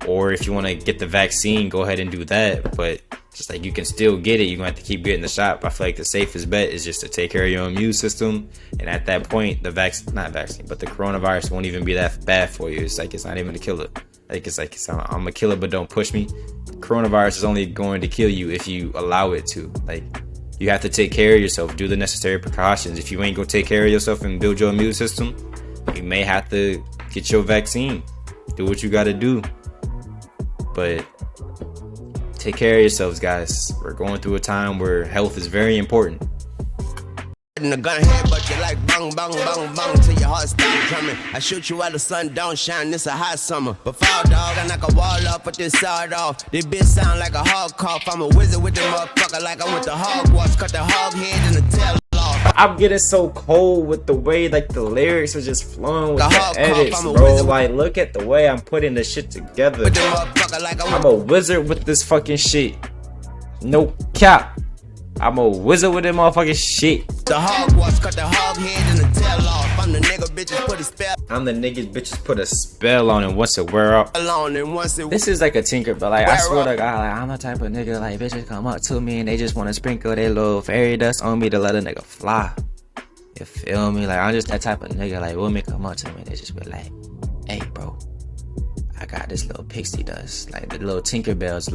Or if you want to get the vaccine, go ahead and do that. But just like you can still get it, you're going to have to keep getting the shot. But I feel like the safest bet is just to take care of your immune system. And at that point, the coronavirus won't even be that bad for you. It's like it's not even a killer. I'm a killer, but don't push me. Coronavirus is only going to kill you if you allow it to. Like, you have to take care of yourself, do the necessary precautions. If you ain't gonna take care of yourself and build your immune system, you may have to get your vaccine. Do what you gotta do. But take care of yourselves, guys. We're going through a time where health is very important. In the gun head, but you like bang, bang, bang, bang till your heart stop drumming. I shoot you while the sun don't shine, this a hot summer. But fall dog, I knock a wall up, put this sawed off. This bitch sound like a hog cough. I'm a wizard with the motherfucker like I went to Hogwarts. Cut the hog head and the tail off. I'm getting so cold with the way like the lyrics are just flowing with the edits, bro. Like, look at the way I'm putting this shit together. I'm a wizard with this fucking shit. No cap. I'm a wizard with that motherfucking shit. The Hogwarts, cut the hog head and the tail off. I'm the nigga bitches put a spell. I'm the niggas bitches put a spell on, and once it wear up. This is like a Tinkerbell. Like, I swear to God, like, I'm the type of nigga like bitches come up to me and they just want to sprinkle their little fairy dust on me to let a nigga fly. You feel me? Like, I'm just that type of nigga. Like, women come up to me, they just be like, "Hey, bro, I got this little pixie dust, like the little Tinkerbells,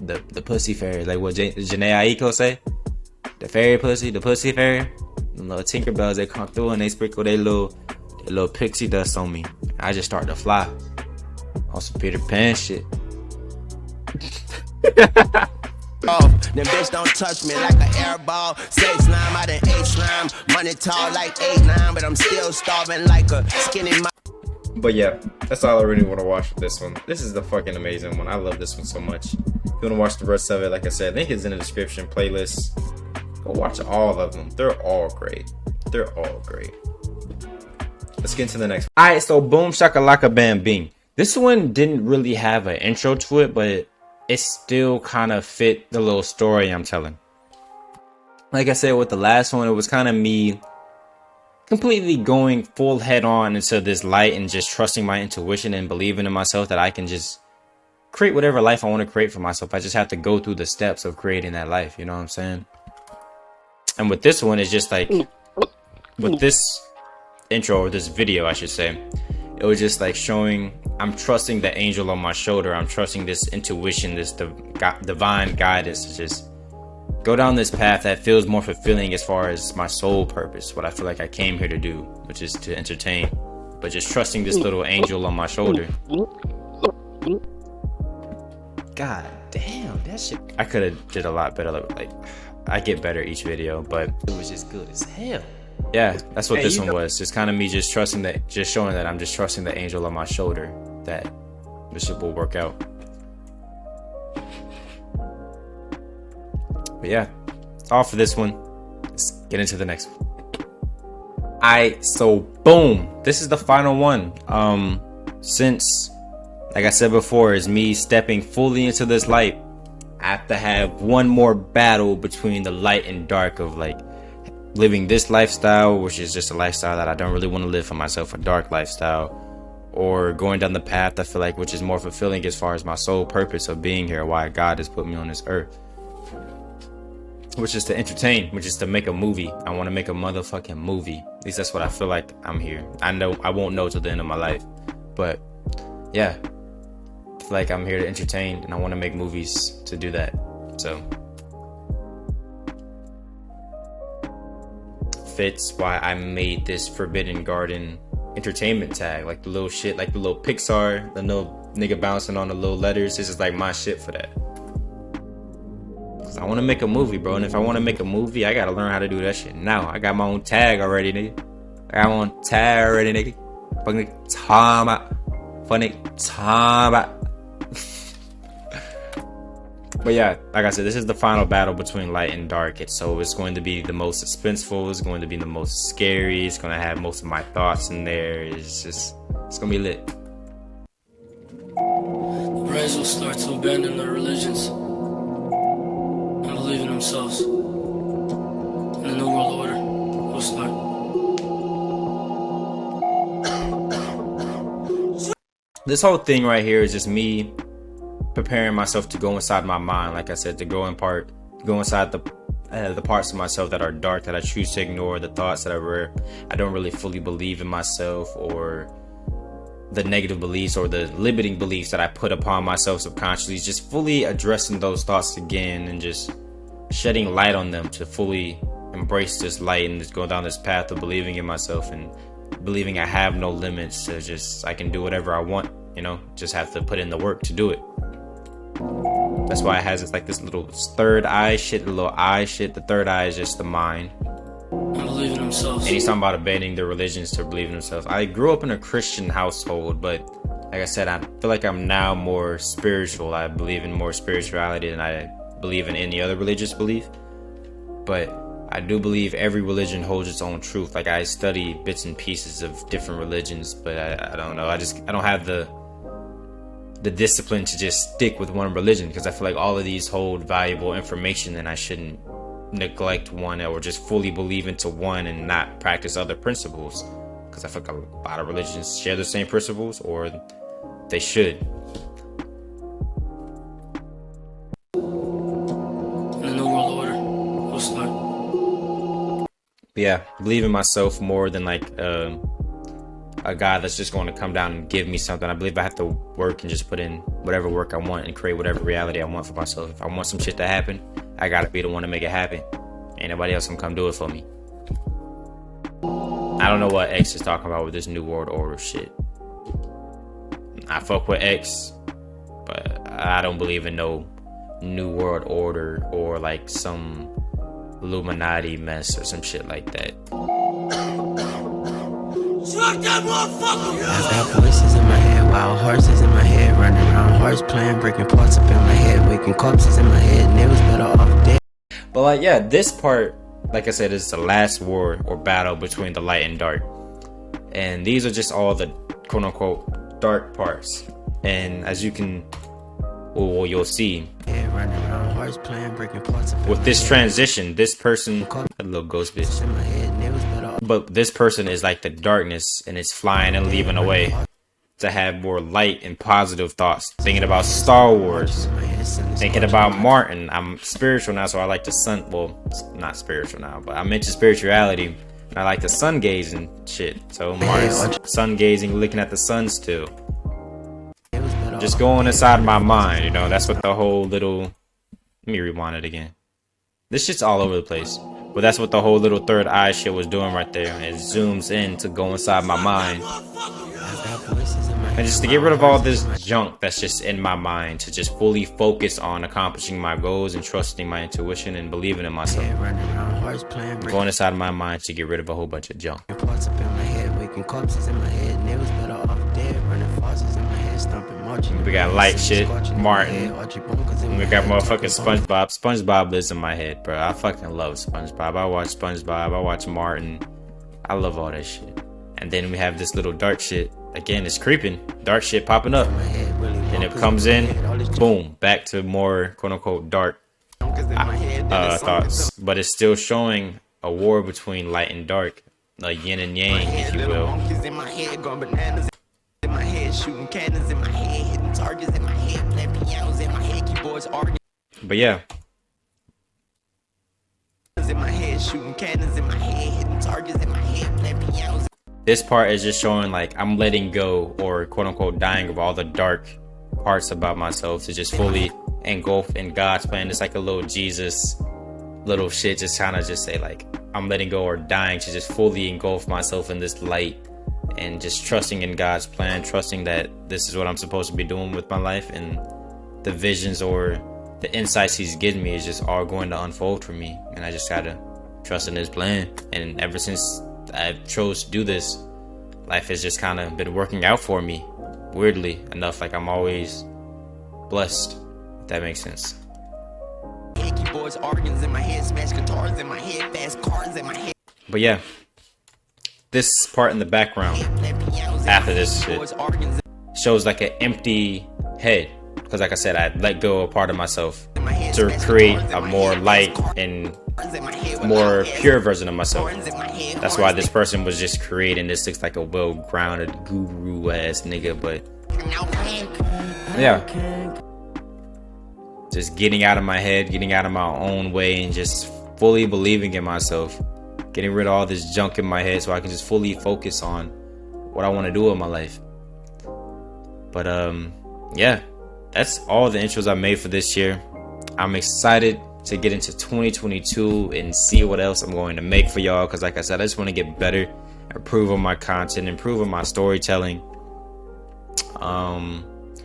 the pussy fairy, like what Janae Aiko say." The fairy pussy, the pussy fairy, the little Tinkerbells, they come through and they sprinkle their little pixie dust on me. I just start to fly on some Peter Pan shit. Oh, them bitch don't touch me like an air ball. 6'9", I done 8 slime. Money tall like 8'9", but I'm still starving like a skinny. But yeah, that's all I really want to watch with this one. This is the fucking amazing one. I love this one so much. If you want to watch the rest of it, like I said, link is in the description. Playlist. Go watch all of them. They're all great. They're all great. Let's get into the next one. Alright, so Boom Shakalaka Bam Bing. This one didn't really have an intro to it, but it still kind of fit the little story I'm telling. Like I said with the last one, it was kind of me completely going full head on into this light and just trusting my intuition and believing in myself that I can just create whatever life I want to create for myself. I just have to go through the steps of creating that life. You know what I'm saying? And with this one, it's just like, with this intro, or this video, I should say, it was just like showing, I'm trusting the angel on my shoulder. I'm trusting this intuition, this divine guidance to just go down this path that feels more fulfilling as far as my soul purpose, what I feel like I came here to do, which is to entertain. But just trusting this little angel on my shoulder. God damn, that shit. I could have did a lot better. Like, I get better each video, but it was just good as hell. Yeah, that's what this one was. Just kind of me just trusting that, just showing that I'm just trusting the angel on my shoulder that this shit will work out. But yeah, that's all for this one. Let's get into the next one. Alright, so boom. This is the final one. Since, like I said before, is me stepping fully into this light. I have to have one more battle between the light and dark of like living this lifestyle, which is just a lifestyle that I don't really want to live for myself, a dark lifestyle, or going down the path I feel like which is more fulfilling as far as my sole purpose of being here, why God has put me on this earth, which is to entertain, which is to make a movie. I want to make a motherfucking movie. At least that's what I feel like I'm here. I know I won't know till the end of my life, but yeah, I feel like I'm here to entertain and I want to make movies to do that. So fits why I made this Forbidden Garden entertainment tag, like the little shit, like the little Pixar, the little nigga bouncing on the little letters. This is like my shit for that. I want to make a movie, bro, and if I want to make a movie, I gotta learn how to do that shit now. I got my own tag already, nigga. I got my own tag already, nigga. Fucking time out. funny time. But yeah, like I said, this is the final battle between light and dark. It's going to be the most suspenseful. It's going to be the most scary. It's going to have most of my thoughts in there. It's going to be lit. The brains will start to abandon their religions and believe in themselves. And the New World Order will start. This whole thing right here is just me preparing myself to go inside my mind, like I said, to go inside the parts of myself that are dark, that I choose to ignore, the thoughts that I don't really fully believe in myself, or the negative beliefs or the limiting beliefs that I put upon myself subconsciously. Just fully addressing those thoughts again and just shedding light on them to fully embrace this light and just go down this path of believing in myself and believing I have no limits, to just I can do whatever I want, you know, just have to put in the work to do it. That's why it has this little third eye shit, the little eye shit. The third eye is just the mind. Believe in themselves. And he's talking about abandoning their religions to believe in themselves. I grew up in a Christian household, but like I said, I feel like I'm now more spiritual. I believe in more spirituality than I believe in any other religious belief. But I do believe every religion holds its own truth. Like, I study bits and pieces of different religions, but I don't know. I don't have the discipline to just stick with one religion, because I feel like all of these hold valuable information and I shouldn't neglect one or just fully believe into one and not practice other principles, because I feel like a lot of religions share the same principles, or they should. And the New World Order will start. But yeah, believe in myself more than like a guy that's just going to come down and give me something. I believe I have to work and just put in whatever work I want and create whatever reality I want for myself. If I want some shit to happen, I gotta be the one to make it happen. Ain't nobody else can come do it for me. I don't know what X is talking about with this New World Order shit. I fuck with X, but I don't believe in no New World Order or like some Illuminati mess or some shit like that. I've got voices in my head, wild horses in my head, running around horse playing, breaking parts up in my head, waking corpses in my head, and it was better off dead. But like, yeah, this part, like I said, is the last war or battle between the light and dark. And these are just all the quote unquote dark parts. And as you can, well, you'll see, with this transition, this person, a little ghost bitch, but this person is like the darkness, and it's flying and leaving away to have more light and positive thoughts, thinking about Star Wars, thinking about Martin. I'm spiritual now, so I like the sun. Well, not spiritual now, but I'm into spirituality, and I like the sun gazing shit. So Martin's sun gazing, looking at the sun still. Just going inside my mind, you know. That's what the whole little. Let me rewind it again. This shit's all over the place. But that's what the whole little third eye shit was doing right there. It zooms in to go inside my mind. And just to get rid of all this junk that's just in my mind, to just fully focus on accomplishing my goals and trusting my intuition and believing in myself. Going inside my mind to get rid of a whole bunch of junk. We got light shit, Martin. We got motherfucking SpongeBob. SpongeBob lives in my head, bro. I fucking love SpongeBob. I watch SpongeBob. I watch Martin. I love all that shit. And then we have this little dark shit. Again, it's creeping. Dark shit popping up. And it comes in, boom, back to more quote unquote dark thoughts. But it's still showing a war between light and dark. A yin and yang, if you will. Shooting cannons in my head, hitting targets in my head, playing pianos in my head, keyboards arguing. But yeah. In my head, shooting cannons in my head, hitting targets in my head, playing pianos. This part is just showing like I'm letting go, or quote unquote dying, of all the dark parts about myself to just fully engulf in God's plan. It's like a little Jesus little shit, just kind of just say like I'm letting go or dying to just fully engulf myself in this light. And just trusting in God's plan, trusting that this is what I'm supposed to be doing with my life, and the visions or the insights he's given me is just all going to unfold for me, and I just gotta trust in his plan. And ever since I chose to do this, life has just kind of been working out for me weirdly enough, like I'm always blessed, if that makes sense. Keyboards, organs in my head, smash guitars in my head, fast cars in my head. But yeah, this part in the background after this shit shows like an empty head, because like I said, I let go of part of myself to create a more light and more pure version of myself. That's why this person was just creating this. Looks like a well-grounded guru ass nigga, but yeah, just getting out of my head, getting out of my own way, and just fully believing in myself, getting rid of all this junk in my head so I can just fully focus on what I want to do in my life. But yeah, that's all the intros I made for this year. I'm excited to get into 2022 and see what else I'm going to make for y'all, because like I said, I just want to get better, improve on my content, improve on my storytelling.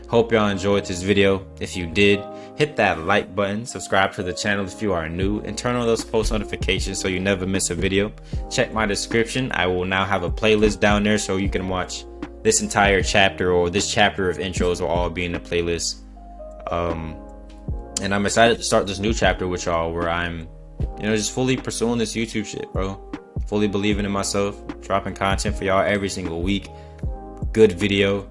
Hope y'all enjoyed this video. If you did, hit that like button, subscribe to the channel if you are new, and turn on those post notifications so you never miss a video. Check my description. I will now have a playlist down there so you can watch this entire chapter, or this chapter of intros will all be in the playlist. And I'm excited to start this new chapter with y'all, where I'm, you know, just fully pursuing this YouTube shit, bro. Fully believing in myself, dropping content for y'all every single week. Good video,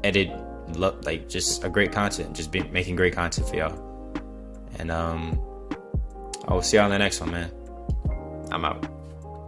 edit, like just a great content, just making great content for y'all. And I will see y'all in the next one, man. I'm out.